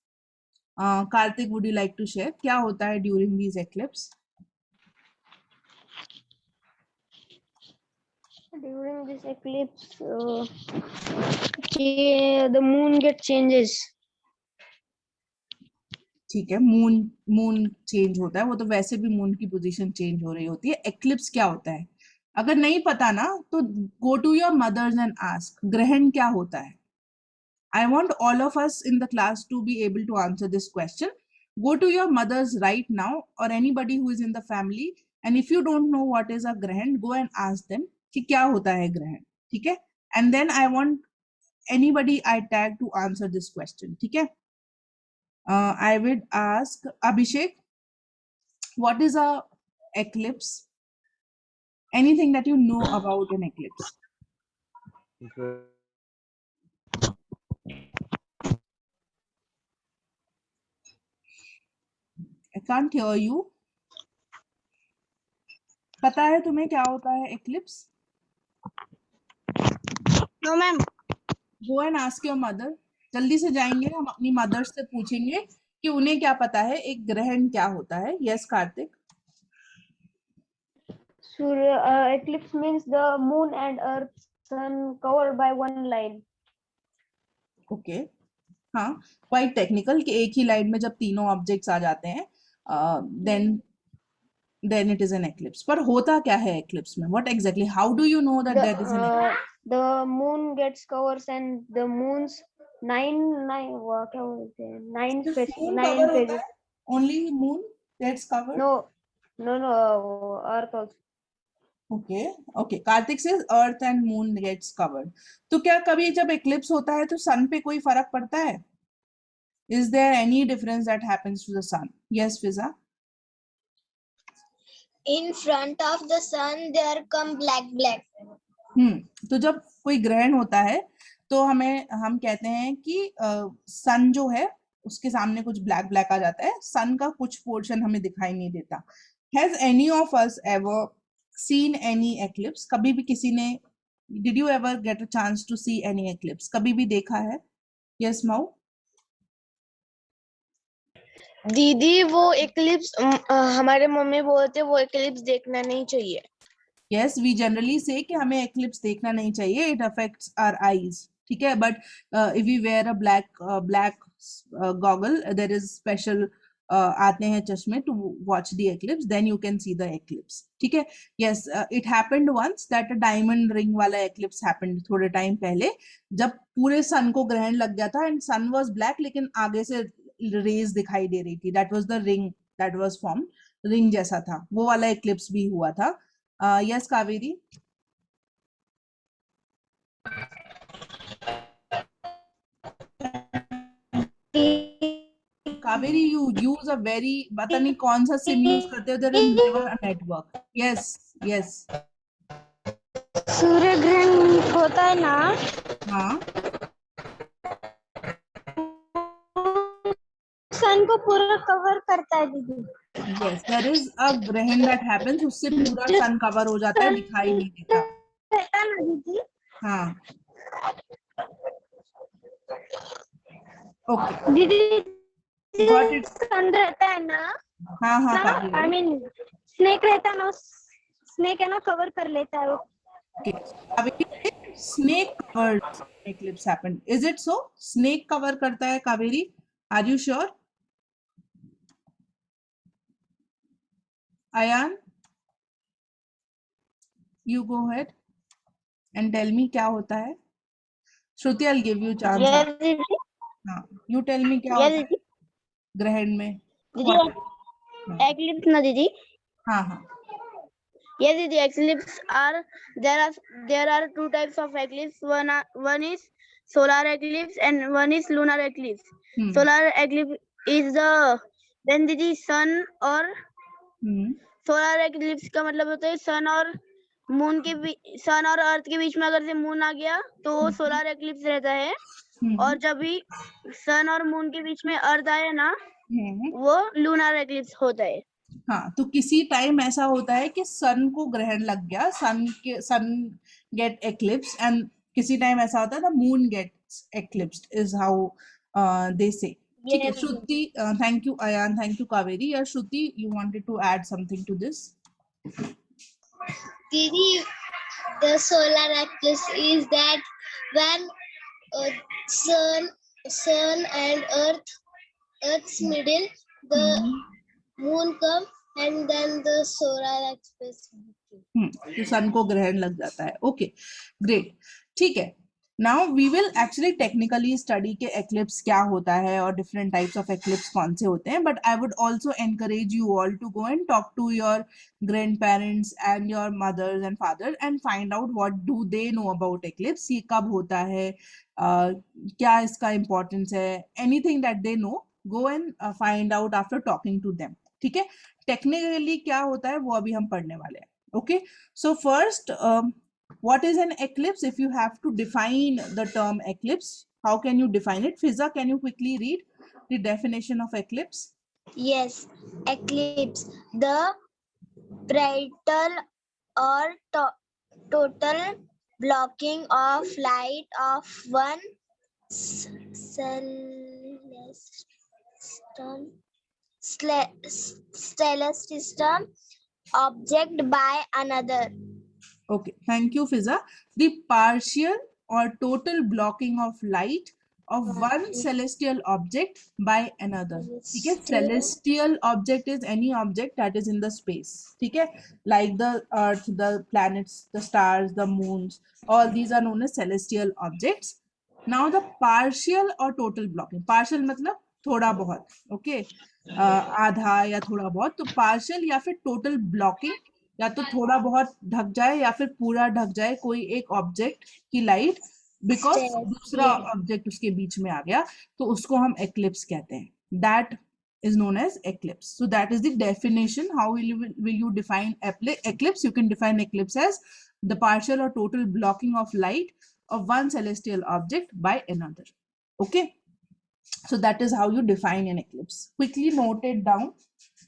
Karthik, would you like to share? क्या होता है during these eclipse? During this eclipse, the moon gets changes. ठीक है, मून चेंज होता है, वो तो वैसे भी मून की पोजीशन चेंज हो रही होती है. एक्लिप्स क्या होता है? अगर नहीं पता ना तो go to your mothers and ask ग्रहण क्या होता है. I want all of us in the class to be able to answer this question. Go to your mothers right now or anybody who is in the family, and if you don't know what is a grahan, go and ask them कि क्या होता है ग्रहण. ठीक है, and then I want anybody I tag to answer this question. ठीक है, I would ask Abhishek, what is a eclipse? Anything that you know about an eclipse? I can't hear you. पता है तुम्हें क्या होता है eclipse? No, ma'am. Go and ask your mother. जल्दी से जाएंगे, हम अपनी मदर से पूछेंगे कि उन्हें क्या पता है एक ग्रहण क्या होता है. Yes Kartik. Eclipse means the moon and earth, sun covered by one line. Okay, हाँ, क्वाइट टेक्निकल कि एक ही लाइन में जब तीनों ऑब्जेक्ट्स आ जाते हैं then it is an eclipse. पर होता क्या है eclipse में? What exactly? How do you know that that is an eclipse? The moon gets covers and the moon's nine क्या बोलते हैं, nine सिर्फ moon nine cover होता phases. है? Only moon gets covered? No, earth also. Okay. Karthik says earth and moon gets covered. तो क्या कभी जब eclipse होता है तो sun पे कोई फर्क पड़ता है? Is there any difference that happens to the sun? Yes, Fiza. In front of the sun, there come black. तो जब कोई ग्रहण होता है तो हम कहते हैं कि सन जो है उसके सामने कुछ ब्लैक आ जाता है, सन का कुछ पोर्शन हमें दिखाई नहीं देता. Has any of us ever seen any eclipse? कभी भी किसी ने, did you ever get a chance to see any eclipse? कभी भी देखा है? Yes, Mau. दीदी वो एक्लिप्स हमारे मम्मी बोलते वो एक्लिप्स देखना नहीं चाहिए. Yes, we generally say कि हमें eclipse देखना नहीं चाहिए. It affects our eyes. ठीक है, but if we wear a black goggle, there is special आते हैं चश्मे to watch the eclipse, then you can see the eclipse. ठीक है. Yes, it happened once that a diamond ring वाला eclipse happened थोड़े time पहले, जब पूरे सन को ग्रहण लग गया था and sun was black, लेकिन आगे से रेज दिखाई दे रही थी. That was the ring that was formed. Ring जैसा था, वो वाला eclipse भी हुआ था. Yes, Kaveri. Kaveri, you use a very, पता नहीं कौन सा सिम यूज करते हो, there is never a network. Yes. सूर्य ग्रहण होता है ना, हाँ, सन को पूरा कवर करता है दीदी. yes, there is a ग्रहण that happens, उससे पूरा सन कवर हो जाता है, दिखाई नहीं देता. रहता ना दीदी. हाँ, ओके, दीदी got it. सन रहता है ना, हाँ, आई Kaveri. मीन स्नेक रहता है ना, स्नेक है ना कवर कर लेता है वो. Okay, Kaveri, snake covered eclipse happened. Is it so? Snake cover करता है Kaveri? Are you sure? Ayan, you go ahead and tell me क्या होता है. Shruti, I'll give you chance. Yes, दीदी. हाँ, you tell me क्या Yes, होता है दीदी. ग्रहण में. दीदी What? eclipse na didi. हाँ हाँ Yes didi, eclipse are there are two types of eclipse. One is solar eclipse and one is lunar eclipse. Hmm Solar eclipse is the when didi sun or hmm solar eclipse का मतलब होता है सन और moon के सन और अर्थ के बीच में अगर से मून आ गया तो वो सोलर एक्लिप्स रहता है। और जब भी सन और मून के बीच में अर्थ आए ना वो लूनर एक्लिप्स होता है। हाँ, तो किसी टाइम ऐसा होता है कि सन को ग्रहण लग गया, सन गेट एक्लिप्स, एंड किसी टाइम ऐसा होता है the moon gets eclipsed, is how they say. ठीक है Shruti, thank you Ayaan, thank you Kaveri. Yeah Shruti, you wanted to add something to this? Didi, the solar eclipse is that when sun and earth's middle, the moon come and then the solar eclipse. तो सन को ग्रहण लग जाता है। Okay great, ठीक है। Now we will actually technically study के eclipse क्या होता है और डिफरेंट टाइप्स ऑफ एक्लिप्स कौन से होते हैं, but I would also encourage you all to go and talk to your grandparents and your mothers and father and find out what do they know about eclipse, ये कब होता है, क्या इसका इम्पोर्टेंस है, anything that they know, go and find out after talking to them. ठीक है, technically क्या होता है वो अभी हम पढ़ने वाले हैं। Okay, so first, what is an eclipse? If you have to define the term eclipse, how can you define it? Fiza, can you quickly read the definition of eclipse? Yes, eclipse, the partial or total blocking of light of one stellar system object by another. Okay, thank you, Fiza. The partial or total blocking of light of one celestial object by another. ठीक है, celestial object is any object that is in the space. ठीक है, like the earth, the planets, the stars, the moons, all these are known as celestial objects. Now the partial or total blocking, partial मतलब थोड़ा बहुत, okay, आधा या थोड़ा बहुत, तो partial या फिर total blocking, या तो थोड़ा बहुत ढक जाए या फिर पूरा ढक जाए कोई एक ऑब्जेक्ट की लाइट, बिकॉज दूसरा ऑब्जेक्ट उसके बीच में आ गया, तो उसको हम एक्लिप्स कहते हैं। That is known as eclipse. So that is the definition. How will you define eclipse? You can define eclipse as the partial or total blocking of light of one celestial object by another. Okay, so that is how you define an eclipse. Quickly note it down.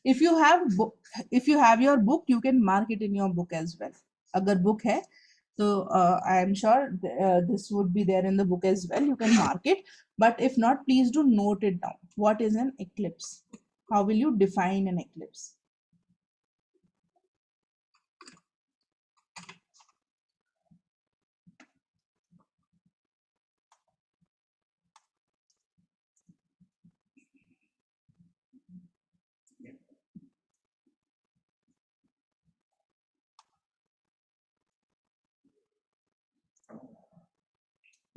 If you have your book, you can mark it in your book as well. Agar book hai, so I am sure this would be there in the book as well. You can mark it, but if not, please do note it down. What is an eclipse? How will you define an eclipse?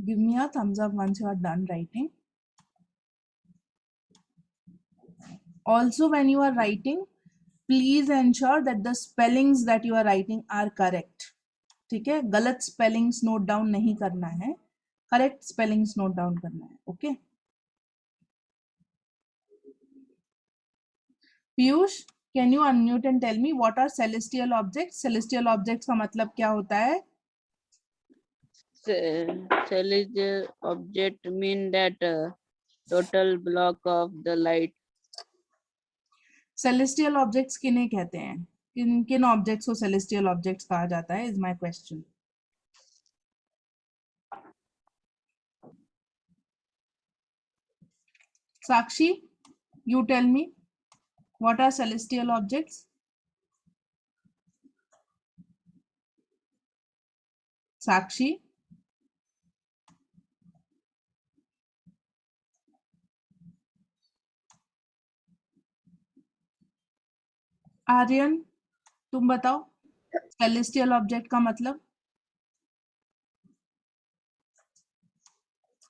Give me a thumbs up once you are done writing. Also, when you are writing, please ensure that the spellings that you are writing are correct. ठीक है, गलत spellings note down नहीं करना है, correct spellings note down करना है. Okay. Piyush, can you unmute and tell me what are celestial objects? Celestial objects का मतलब क्या होता है? Celestial object mean that total block of the light. Celestial objects किन्हें कहते हैं? किन objects को celestial objects कहा जाता है? Is my question. Sakshi, you tell me what are celestial objects? Sakshi. Aryan, तुम बताओ सेलेस्टियल ऑब्जेक्ट का मतलब।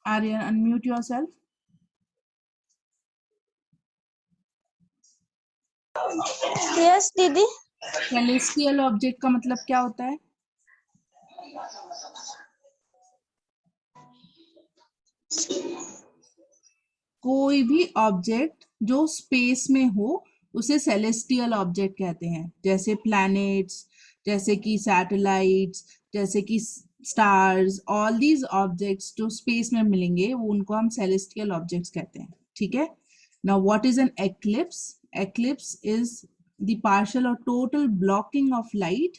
Aryan, unmute yourself. यस दीदी। सेलेस्टियल ऑब्जेक्ट का मतलब क्या होता है? कोई भी ऑब्जेक्ट जो स्पेस में हो उसे सेलेस्टियल ऑब्जेक्ट कहते हैं, जैसे प्लैनेट्स, जैसे कि सैटेलाइट्स, जैसे कि स्टार्स, ऑल दीज ऑब्जेक्ट्स जो स्पेस में मिलेंगे वो उनको हम सेलेस्टियल ऑब्जेक्ट्स कहते हैं, ठीक है। Now what is an eclipse? Eclipse is the partial और total blocking of light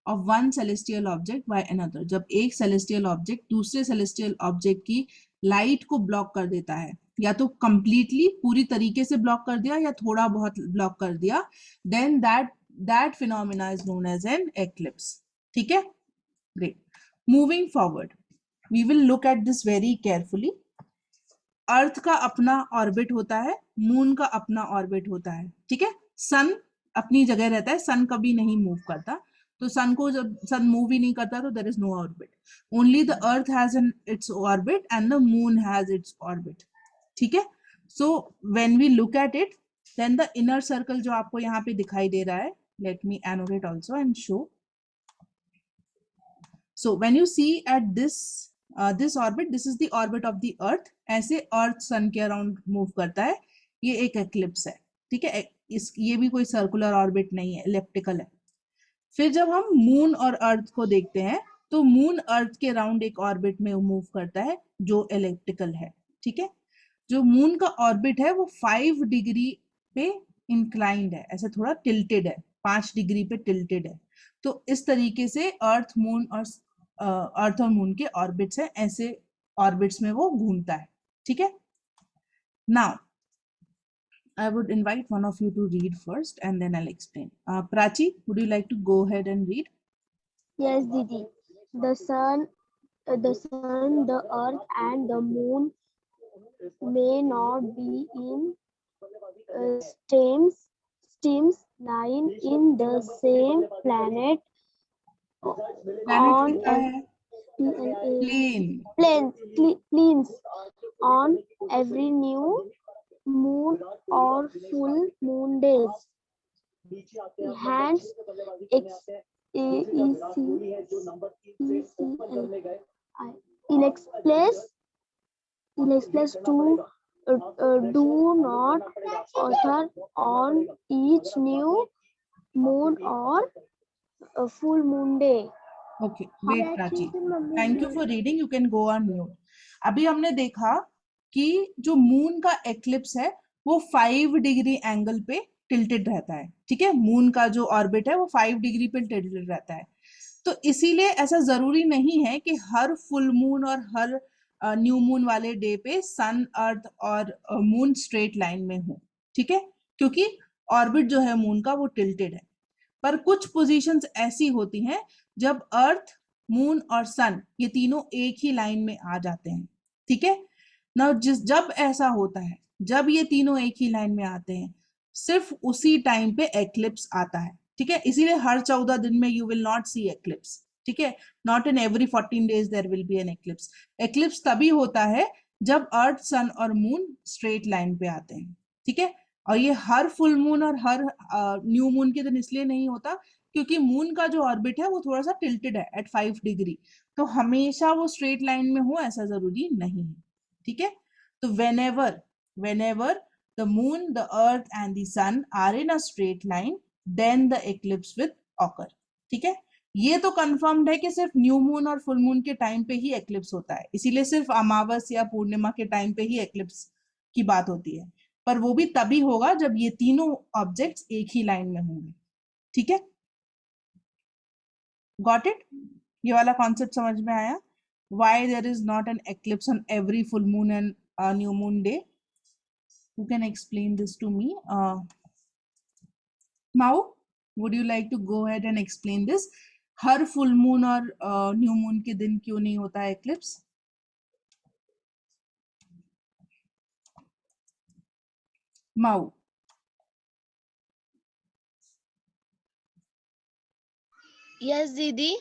of one celestial object by another। जब एक celestial object दूसरे celestial object की लाइट को ब्लॉक कर देता है, या तो कंप्लीटली पूरी तरीके से ब्लॉक कर दिया या थोड़ा बहुत ब्लॉक कर दिया, then that phenomena is known as an eclipse, ठीक है। Great, moving forward we will look at this very carefully. Earth का अपना ऑर्बिट होता है, मून का अपना ऑर्बिट होता है, ठीक है। सन अपनी जगह रहता है, सन कभी नहीं मूव करता, तो सन को जब सन मूव ही नहीं करता तो there is no orbit, only the earth has an its orbit and the moon has its orbit, ठीक है। So when we look at it, then the inner circle जो आपको यहाँ पे दिखाई दे रहा है, let me annotate also and show. So when you see at this orbit, this is the orbit of the earth, ऐसे अर्थ सन के अराउंड मूव करता है, ये एक एक्लिप्स है, ठीक है। ये भी कोई सर्कुलर ऑर्बिट नहीं है, इलिप्टिकल है। फिर जब हम मून और अर्थ को देखते हैं तो मून अर्थ के राउंड एक ऑर्बिट में मूव करता है जो इलिप्टिकल है, ठीक है। जो मून का ऑर्बिट है वो 5 डिग्री पे इंक्लाइंड है, ऐसे थोड़ा टिल्टेड है, 5 डिग्री पे टिल्टेड है। तो इस तरीके से अर्थ और मून के ऑर्बिट्स हैं, ऐसे ऑर्बिट्स में वो घूमता है, ठीक है। Now I would invite one of you to read first and then I'll explain. Prachi, would you like to go ahead and read? Yes, Didi. The sun, the earth, and the moon may not be in streams lying in the same planet on क्या है? Plane. planes on every new moon or full moon days. Hence, inexpress to do not occur on each new moon or a full moon day. Okay, wait Prachi. Thank you for reading. You can go on mute. अभी हमने देखा कि जो moon का eclipse है वो 5 degree angle पे tilted रहता है, ठीक है। मून का जो ऑर्बिट है वो 5 डिग्री पे टिल्टेड रहता है, तो इसीलिए ऐसा जरूरी नहीं है कि हर फुल मून और हर न्यू मून वाले डे पे सन, अर्थ और मून स्ट्रेट लाइन में हो, ठीक है, क्योंकि ऑर्बिट जो है मून का वो टिल्टेड है। पर कुछ पोजीशंस ऐसी होती हैं जब अर्थ, मून और सन ये तीनों एक ही लाइन में आ जाते हैं, ठीक है ना। जब ऐसा होता है, जब ये तीनों एक ही लाइन में आते हैं, सिर्फ उसी टाइम पे एक्लिप्स आता है, ठीक है। इसीलिए हर 14 दिन में you will not see eclipse, ठीक है। Not in every 14 days there will be an eclipse. Eclipse तभी होता है जब अर्थ, सन और मून स्ट्रेट लाइन पे आते हैं, ठीक है। और ये हर फुल मून और हर न्यू मून के दिन इसलिए नहीं होता क्योंकि मून का जो ऑर्बिट है वो थोड़ा सा टिल्टेड है एट 5 डिग्री, तो हमेशा वो स्ट्रेट लाइन में हो ऐसा जरूरी नहीं है, ठीक है। तो whenever the moon, the earth and the sun are in a straight line, then the eclipse will occur, ठीक है। ये तो कंफर्म्ड है कि सिर्फ न्यू मून और फुल मून के टाइम पे ही एक्लिप्स होता है, इसीलिए सिर्फ अमावस या पूर्णिमा के टाइम पे ही एक्लिप्स की बात होती है, पर वो भी तभी होगा जब ये तीनों ऑब्जेक्ट्स एक ही लाइन में होंगे, ठीक है। Got it? ये वाला कॉन्सेप्ट समझ में आया? Why there is not an eclipse on every full moon and new moon day? Who can explain this to me? Mao, would you like to go ahead and explain this? Her full moon और new moon के दिन क्यों नहीं होता है eclipse? Mao. Yes, Didi.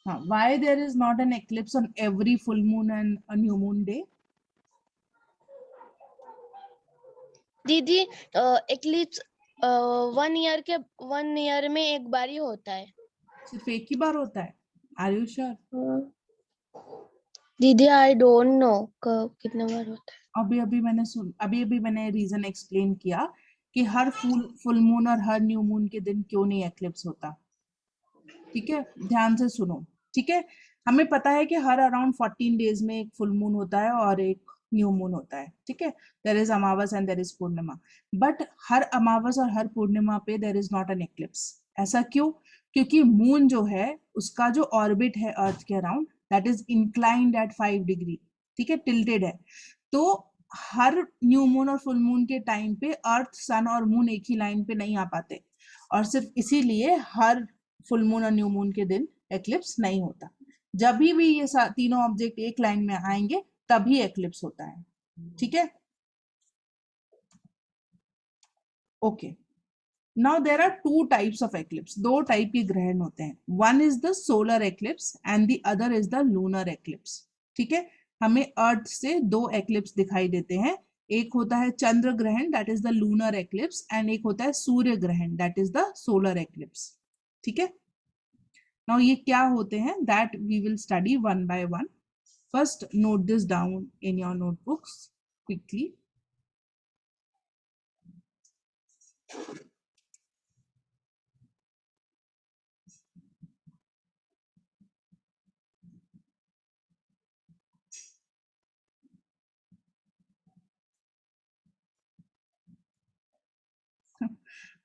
Why there is not an eclipse on every full moon and a new moon day? Didi, eclipse one year में एक बार ही होता है। सिर्फ एक ही बार होता है? Are you sure? दीदी आई डोंट नो कितना बार होता है। अभी अभी मैंने रीजन एक्सप्लेन किया कि हर फुल मून और हर न्यू मून के दिन क्यों नहीं एक्लिप्स होता। ठीक है, ध्यान से सुनो। ठीक है, हमें पता है कि हर अराउंड 14 डेज में एक फुल मून होता है और एक न्यू मून होता है। ठीक है, there is amavas and there is purnima, but हर अमावस और हर पूर्णिमा पे there is not an eclipse. ऐसा क्यों? क्योंकि मून जो है उसका जो ऑर्बिट है अर्थ के around that is inclined at 5 degree. ठीक है, टिल्टेड है। तो हर न्यू मून और फुल मून के टाइम पे अर्थ, सन और मून एक ही लाइन पे नहीं आ पाते, और सिर्फ इसीलिए हर फुल मून और न्यू मून के दिन एक्लिप्स नहीं होता। जब भी ये तीनों ऑब्जेक्ट एक लाइन में आएंगे तभी एक्लिप्स होता है। ठीक है, okay. Now there are two types of eclipse. दो टाइप के ग्रहण होते हैं। One is the solar eclipse and the other is the lunar eclipse. ठीक है, हमें अर्थ से दो एक्लिप्स दिखाई देते हैं। एक होता है चंद्र ग्रहण that is the lunar eclipse, and एक होता है सूर्य ग्रहण that is the solar eclipse. ठीक है, नाउ ये क्या होते हैं that we will study one by one. First note this down in your notebooks quickly.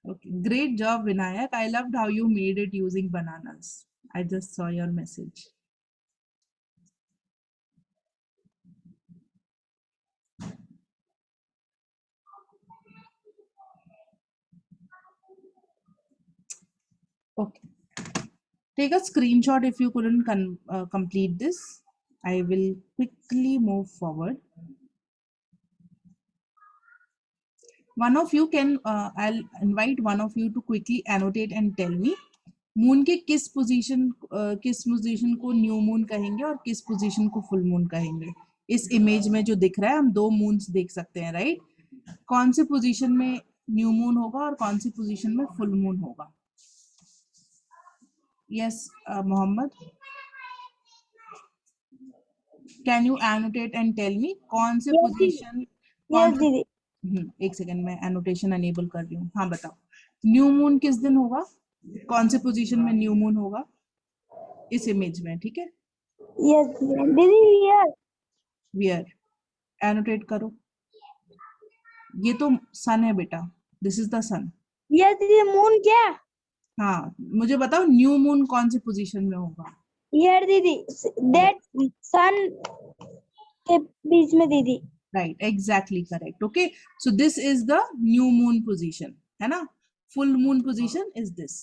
Okay, great job, Vinayak. I loved how you made it using bananas. I just saw your message. Okay. Take a screenshot if you couldn't complete this. I will quickly move forward. One of you can, I'll invite one of you to quickly annotate and tell me moon के किस position को new moon कहेंगे और किस position को full moon कहेंगे। इस image में जो दिख रहा है हम दो मून्स देख सकते हैं, राइट? कौन से पोजीशन में न्यू मून होगा और कौन सी पोजीशन में फुल मून होगा? Yes Mohammed, can you annotate and tell me कौन से पोजीशन? एक सेकंड में एनोटेशन एनेबल कर रही हूँ। हाँ बताओ, न्यू मून किस दिन होगा, कौन से पोजीशन में न्यू मून होगा इस इमेज में? ठीक है, यस दीदी हियर वियर एनोटेट करो। ये तो सन है बेटा, this is the sun. Yes दीदी मून क्या? हाँ, मुझे बताओ न्यू मून कौन सी पोजीशन में होगा? हियर दीदी दैट सन के बीच में दीदी। Right, exactly correct. Okay, so this is the new moon position, है ना? Full moon position is this.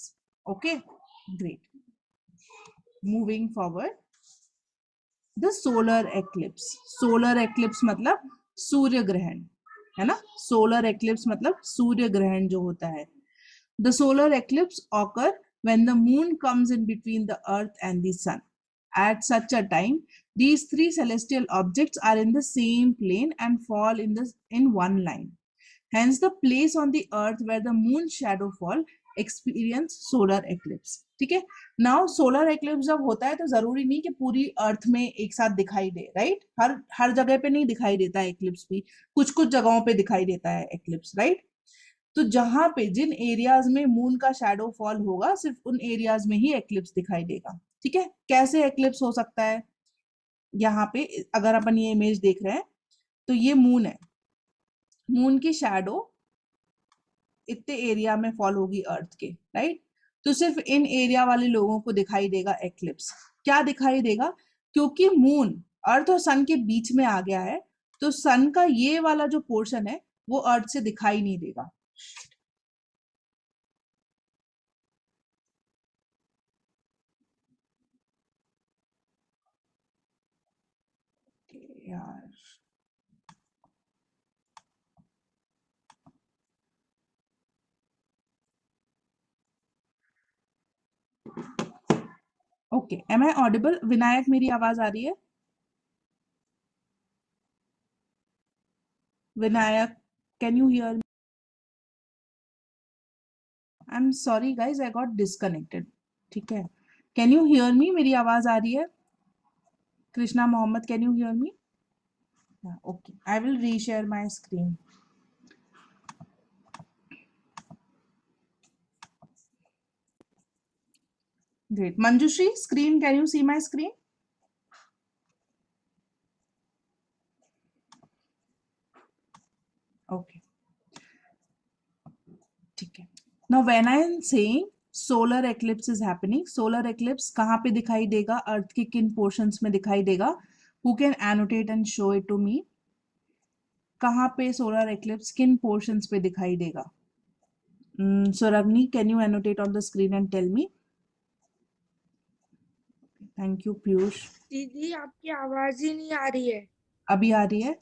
Okay, great. Moving forward, the solar eclipse. Solar eclipse मतलब सूर्य ग्रहण, है ना? सोलर एक्लिप्स मतलब सूर्य ग्रहण जो होता है। The solar eclipse occur when the moon comes in between the earth and the sun. At such a time, these three celestial objects are in the same plane and fall in one line. Hence, the place on the earth where the moon shadow fall experience solar eclipse. ठीक है, now solar eclipse जब होता है तो जरूरी नहीं कि पूरी अर्थ में एक साथ दिखाई दे, राइट? हर जगह पे नहीं दिखाई देता है एक्लिप्स भी, कुछ जगहों पे दिखाई देता है एक्लिप्स, राइट? तो जहां पे जिन एरियाज में मून का शैडो फॉल होगा सिर्फ उन एरियाज में ही एक्लिप्स दिखाई देगा। ठीक है, कैसे एक्लिप्स हो सकता है? यहाँ पे अगर अपन ये इमेज देख रहे हैं तो ये मून है, मून की शैडो इतने एरिया में फॉल होगी अर्थ के, राइट? तो सिर्फ इन एरिया वाले लोगों को दिखाई देगा एक्लिप्स। क्या दिखाई देगा? क्योंकि मून अर्थ और सन के बीच में आ गया है तो सन का ये वाला जो पोर्शन है वो अर्थ से दिखाई नहीं देगा। यार okay, am I audible? Vinayak, मेरी आवाज आ रही है? Vinayak, can you hear? I am sorry guys, I got disconnected. ठीक है, कैन यू हियर मी? मेरी आवाज आ रही है? Krishna Mohammed, can you hear me? Okay, I will reshare my screen. Great. Manjushri, screen, can you see my screen? Okay. ठीक है. Now when I am saying solar eclipse is happening, solar eclipse कहाँ पे दिखाई देगा? अर्थ के किन पोर्शंस में दिखाई देगा? Who can annotate and show it to me? कहाँ पे solar eclipse किन पोर्शंस पे दिखाई देगा? Suragni, can you annotate on the screen and tell me? Thank you, Piyush. दीदी आपकी आवाज ही नहीं आ रही है. अभी आ रही है?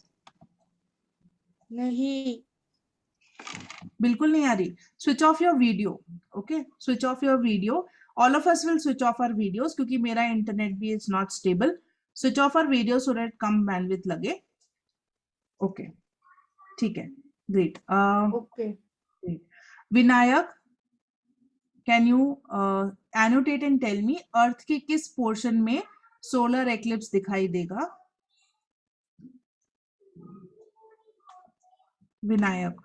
नहीं. बिल्कुल नहीं आ रही. Switch off your video. Okay, switch off your video. All of us will switch off our videos क्योंकि मेरा इंटरनेट भी is not stable. Switch off our video so that कम बैंडविड्थ लगे. ओके, ठीक है. Great. Okay. Vinayak, can you annotate and tell me earth के किस portion में सोलर एक्लिप्स दिखाई देगा? विनायक.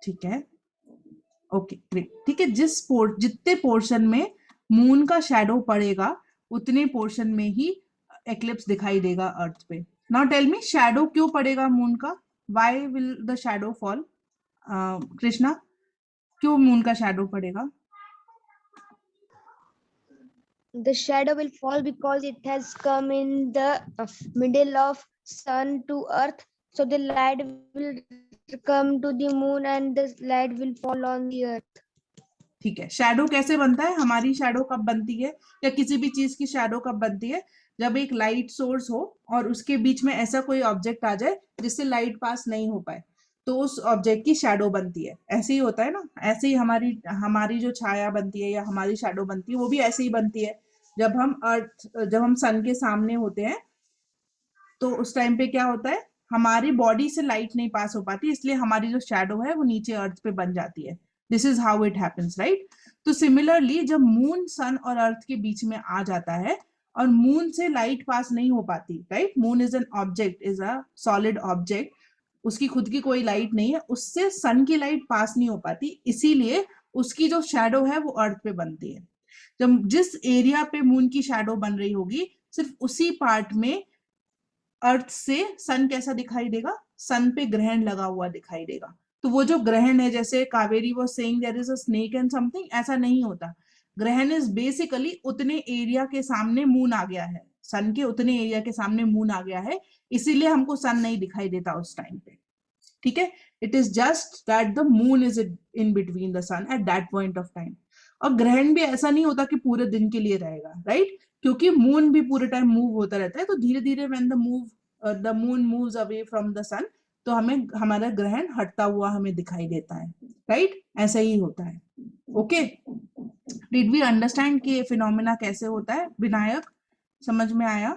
ठीक है. Okay, great. ठीक है, जितने पोर्शन में मून का शैडो पड़ेगा उतने पोर्शन में ही एक्लिप्स दिखाई देगा अर्थ पे. नाउ टेल मी, शैडो क्यों पड़ेगा मून का? Why will the shadow fall? Krishna, क्यों मून का शैडो पड़ेगा? The shadow will fall because it has come in the middle of sun to earth, so the light will come to the moon and the light will fall on the earth. ठीक है. Shadow कैसे बनता है? हमारी shadow कब बनती है या किसी भी चीज की शैडो कब बनती है? जब एक लाइट सोर्स हो और उसके बीच में ऐसा कोई ऑब्जेक्ट आ जाए जिससे लाइट पास नहीं हो पाए, तो उस ऑब्जेक्ट की शैडो बनती है. ऐसे ही होता है ना. ऐसे ही हमारी जो छाया बनती है या हमारी शैडो बनती है वो भी ऐसे ही बनती है. जब हम सन के सामने होते हैं तो उस टाइम पे क्या होता है, हमारी बॉडी से लाइट नहीं पास हो पाती, इसलिए हमारी जो शैडो है वो नीचे अर्थ पे बन जाती है. This is how it happens, right? तो सिमिलरली जब मून सन और अर्थ के बीच में आ जाता है और मून से लाइट पास नहीं हो पाती, right? Moon is an object, is a solid object, उसकी खुद की कोई लाइट नहीं है, उससे सन की लाइट पास नहीं हो पाती, इसीलिए उसकी जो शैडो है वो अर्थ पे बनती है. जब जिस एरिया पे मून की शैडो बन रही होगी सिर्फ उसी पार्ट में अर्थ से सन कैसा दिखाई देगा? सन पे ग्रहण लगा हुआ दिखाई देगा. तो वो जो ग्रहण है, जैसे Kaveri was saying there is a snake and something, ऐसा नहीं होता. ग्रहण इज बेसिकली उतने एरिया के सामने मून आ गया है, सन के उतने एरिया के सामने मून आ गया है, इसीलिए हमको सन नहीं दिखाई देता उस टाइम पे. ठीक है, it is just that the moon is in between the sun at that point of time. और ग्रहण भी ऐसा नहीं होता कि पूरे दिन के लिए रहेगा, राइट? क्योंकि मून भी पूरे टाइम मूव होता रहता है, तो धीरे धीरे when the moon moves away from the sun, तो हमें हमारा ग्रहण हटता हुआ हमें दिखाई देता है, राइट? ऐसा ही होता है. ओके, डिड वी अंडरस्टैंड कि फिनोमेना कैसे होता है? विनायक, समझ में आया?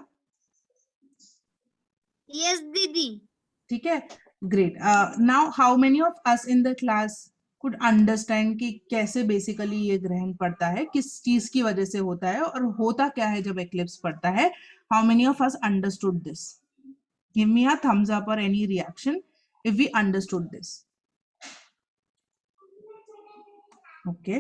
Yes, Didi. ठीक है, great. Now how many of us in the class could understand कि कैसे बेसिकली ये ग्रहण पड़ता है, किस चीज की वजह से होता है और होता क्या है जब एक्लिप्स पड़ता है? How many of us understood this? Give me a thumbs up और any reaction if we understood this. Okay,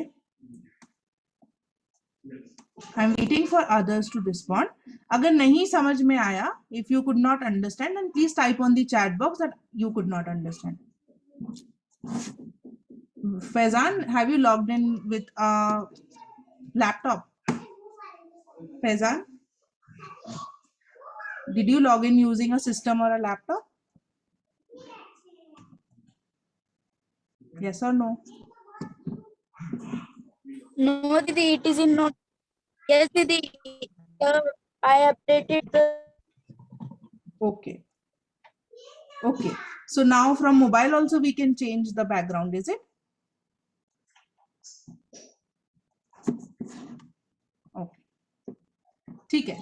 I am waiting for others to respond. अगर नहीं समझ में आया, if you could not understand, then please type on the chat box that you could not understand. Faizan, have you logged in with a laptop? Faizan, did you log in using a system or a laptop? Yes or no? No, Didi, it is in not. Yes, Didi. I updated the. Okay. Okay. So now from mobile also we can change the background, is it? Okay. ठीक है,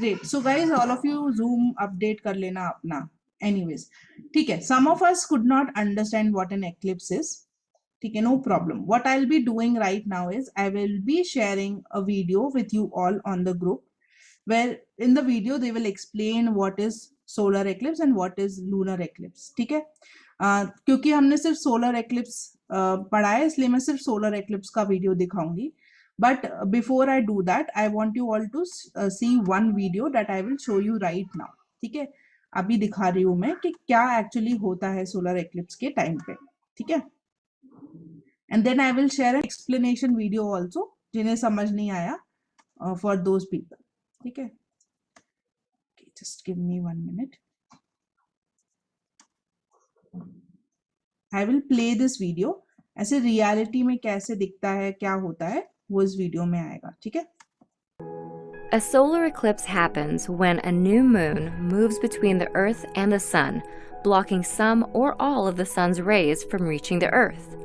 great. So guys, all of you Zoom update कर लेना अपना. Anyways, ठीक है, some of us could not understand what an eclipse is. ठीक है, no problem. What I'll be doing right now is I will be sharing a video with you all on the group, where in the video they will explain what is solar eclipse and what is lunar eclipse. ठीक है, क्योंकि हमने सिर्फ solar eclipse पढ़ा है, इसलिए मैं सिर्फ सोलर एक्लिप्स का वीडियो दिखाऊंगी. But before I do that, I want you all to see one video that I will show you right now. ठीक है, अभी दिखा रही हूँ मैं कि क्या एक्चुअली होता है सोलर एक्लिप्स के टाइम पे. ठीक है, and then I will share an explanation video also, जिन्हें समझ नहीं आया, फॉर दोज पीपल. ठीक है, just give me 1 minute. I will play this video. ऐसे रियलिटी में कैसे दिखता है, क्या होता है, वो इस वीडियो में आएगा. ठीक है. A solar eclipse happens when a new moon moves between the Earth and the Sun, blocking some or all of the Sun's rays from reaching the Earth.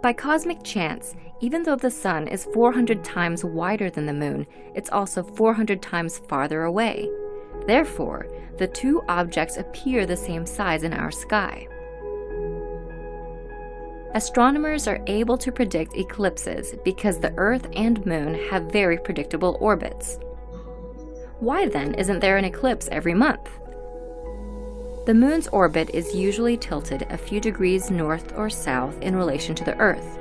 By cosmic chance, even though the Sun is 400 times wider than the Moon, it's also 400 times farther away. Therefore, the two objects appear the same size in our sky. Astronomers are able to predict eclipses because the Earth and Moon have very predictable orbits. Why then isn't there an eclipse every month? The Moon's orbit is usually tilted a few degrees north or south in relation to the Earth.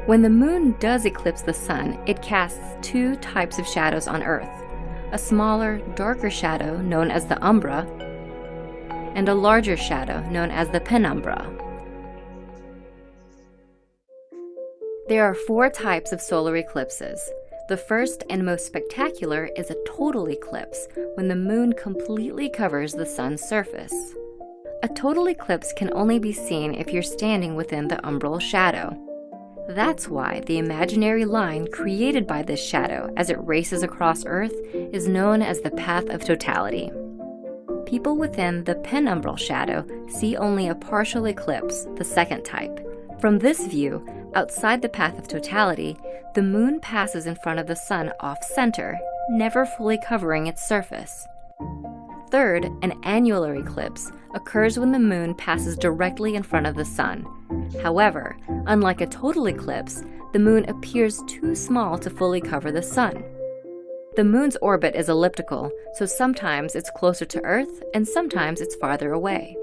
When the Moon does eclipse the Sun, it casts two types of shadows on Earth: a smaller, darker shadow known as the umbra, and a larger shadow known as the penumbra. There are 4 types of solar eclipses. The first and most spectacular is a total eclipse, when the moon completely covers the sun's surface. A total eclipse can only be seen if you're standing within the umbral shadow. That's why the imaginary line created by this shadow as it races across Earth is known as the path of totality. People within the penumbral shadow see only a partial eclipse, the second type. From this view, outside the path of totality, the moon passes in front of the sun off-center, never fully covering its surface. Third, an annular eclipse occurs when the moon passes directly in front of the sun. However, unlike a total eclipse, the moon appears too small to fully cover the sun. The moon's orbit is elliptical, so sometimes it's closer to Earth and sometimes it's farther away.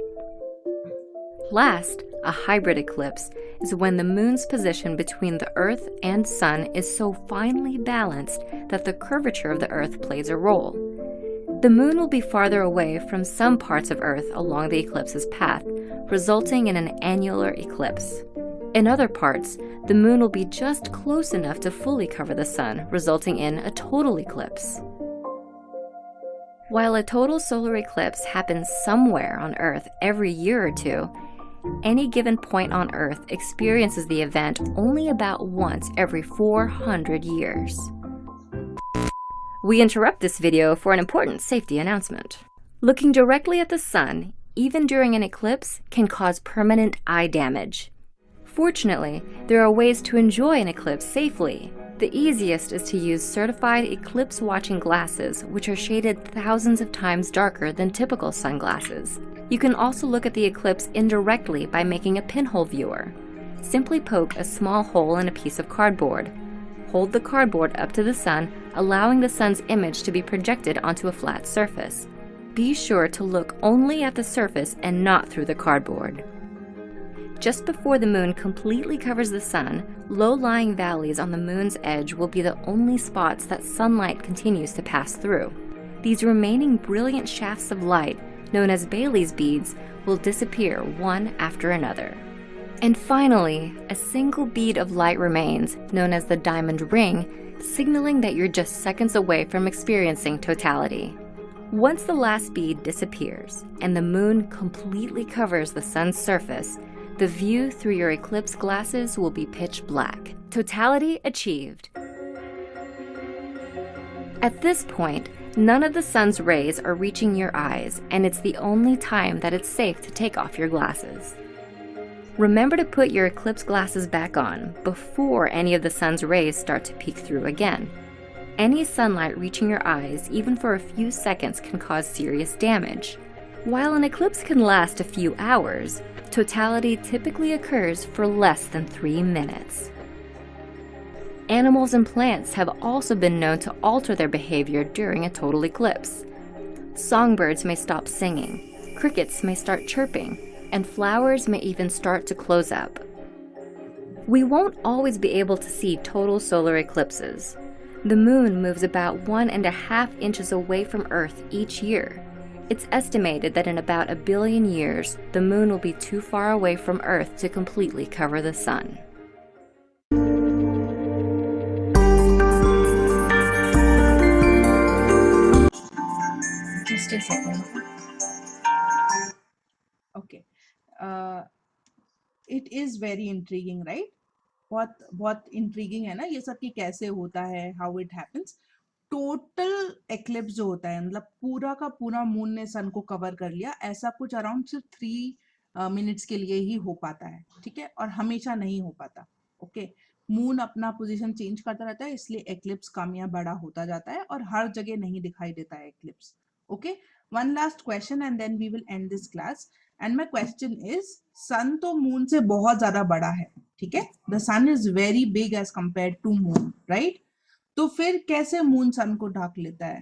Last, a hybrid eclipse is when the moon's position between the Earth and Sun is so finely balanced that the curvature of the Earth plays a role. The moon will be farther away from some parts of Earth along the eclipse's path, resulting in an annular eclipse. In other parts, the moon will be just close enough to fully cover the sun, resulting in a total eclipse. While a total solar eclipse happens somewhere on Earth every year or two, any given point on Earth experiences the event only about once every 400 years. We interrupt this video for an important safety announcement. Looking directly at the sun, even during an eclipse, can cause permanent eye damage. Fortunately, there are ways to enjoy an eclipse safely. The easiest is to use certified eclipse-watching glasses, which are shaded thousands of times darker than typical sunglasses. You can also look at the eclipse indirectly by making a pinhole viewer. Simply poke a small hole in a piece of cardboard. Hold the cardboard up to the sun, allowing the sun's image to be projected onto a flat surface. Be sure to look only at the surface and not through the cardboard. Just before the moon completely covers the sun, low-lying valleys on the moon's edge will be the only spots that sunlight continues to pass through. These remaining brilliant shafts of light, known as Bailey's beads, will disappear one after another. And finally, a single bead of light remains, known as the diamond ring, signaling that you're just seconds away from experiencing totality. Once the last bead disappears, and the moon completely covers the sun's surface, the view through your eclipse glasses will be pitch black. Totality achieved. At this point, none of the sun's rays are reaching your eyes, and it's the only time that it's safe to take off your glasses. Remember to put your eclipse glasses back on before any of the sun's rays start to peek through again. Any sunlight reaching your eyes, even for a few seconds, can cause serious damage. While an eclipse can last a few hours, totality typically occurs for less than 3 minutes. Animals and plants have also been known to alter their behavior during a total eclipse. Songbirds may stop singing, crickets may start chirping, and flowers may even start to close up. We won't always be able to see total solar eclipses. The moon moves about 1.5 inches away from Earth each year. It's estimated that in about 1 billion years, the moon will be too far away from Earth to completely cover the sun. Just a second. Okay. It is very intriguing, right? बहुत intriguing है ना ये सब कि कैसे होता है, how it happens. Total eclipse जो होता है मतलब पूरा का पूरा मून ने सन को कवर कर लिया, ऐसा कुछ अराउंड सिर्फ 3 मिनट्स के लिए ही हो पाता है, ठीक है, और हमेशा नहीं हो पाता. ओके, मून अपना पोजीशन चेंज करता रहता है, इसलिए एक्लिप्स कम या बड़ा होता जाता है और हर जगह नहीं दिखाई देता है eclipse. Okay, one last question and then we will end this class. And my question is, sun तो मून से बहुत ज्यादा बड़ा है, ठीक है, the sun is very big as compared to moon, right? तो फिर कैसे मून सन को ढक लेता है?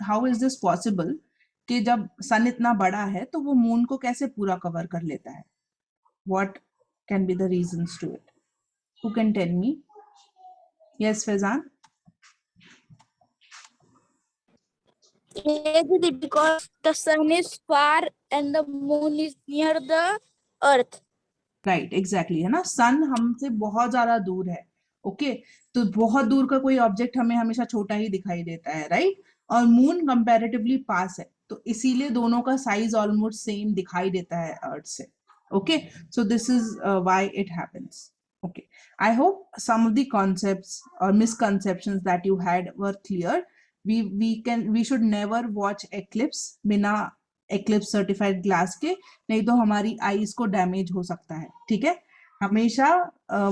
हाउ इज दिस पॉसिबल कि जब सन इतना बड़ा है तो वो मून को कैसे पूरा कवर कर लेता है? What can be the reasons to it? Who can tell me? Yes Faizan. Because the sun is far and the moon is near the earth. Right, exactly, है ना, सन हमसे बहुत ज्यादा दूर है. ओके, तो बहुत दूर का कोई ऑब्जेक्ट हमें हमेशा छोटा ही दिखाई देता है, राइट? और मून कंपैरेटिवली पास है, तो इसीलिए दोनों का साइज ऑलमोस्ट सेम दिखाई देता है अर्थ से. Okay, so this is why it happens. Okay, I hope some of the concepts or misconceptions that you had were clear. We should never watch eclipse बिना eclipse certified glass के, नहीं तो हमारी eyes को डैमेज हो सकता है, ठीक है? हमेशा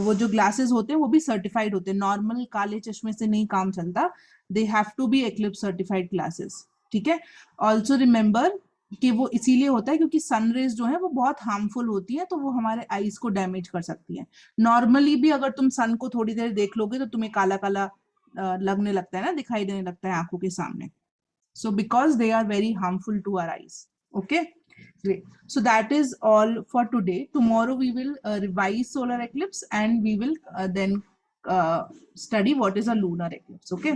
वो जो ग्लासेस होते हैं वो भी सर्टिफाइड होते हैं, नॉर्मल काले चश्मे से नहीं काम चलता. They have to be eclipse certified glasses, ठीक है? ऑल्सो रिमेंबर कि वो इसीलिए होता है क्योंकि सनरेज जो है वो बहुत हार्मफुल होती है, तो वो हमारे आईज को डैमेज कर सकती है. नॉर्मली भी अगर तुम सन को थोड़ी देर देख लोगे तो तुम्हें काला काला लगने लगता है ना, दिखाई देने लगता है आंखों के सामने. So because they are very harmful to our eyes. Okay, great. So that is all for today. Tomorrow we will revise solar eclipse and we will then study what is a lunar eclipse. Okay.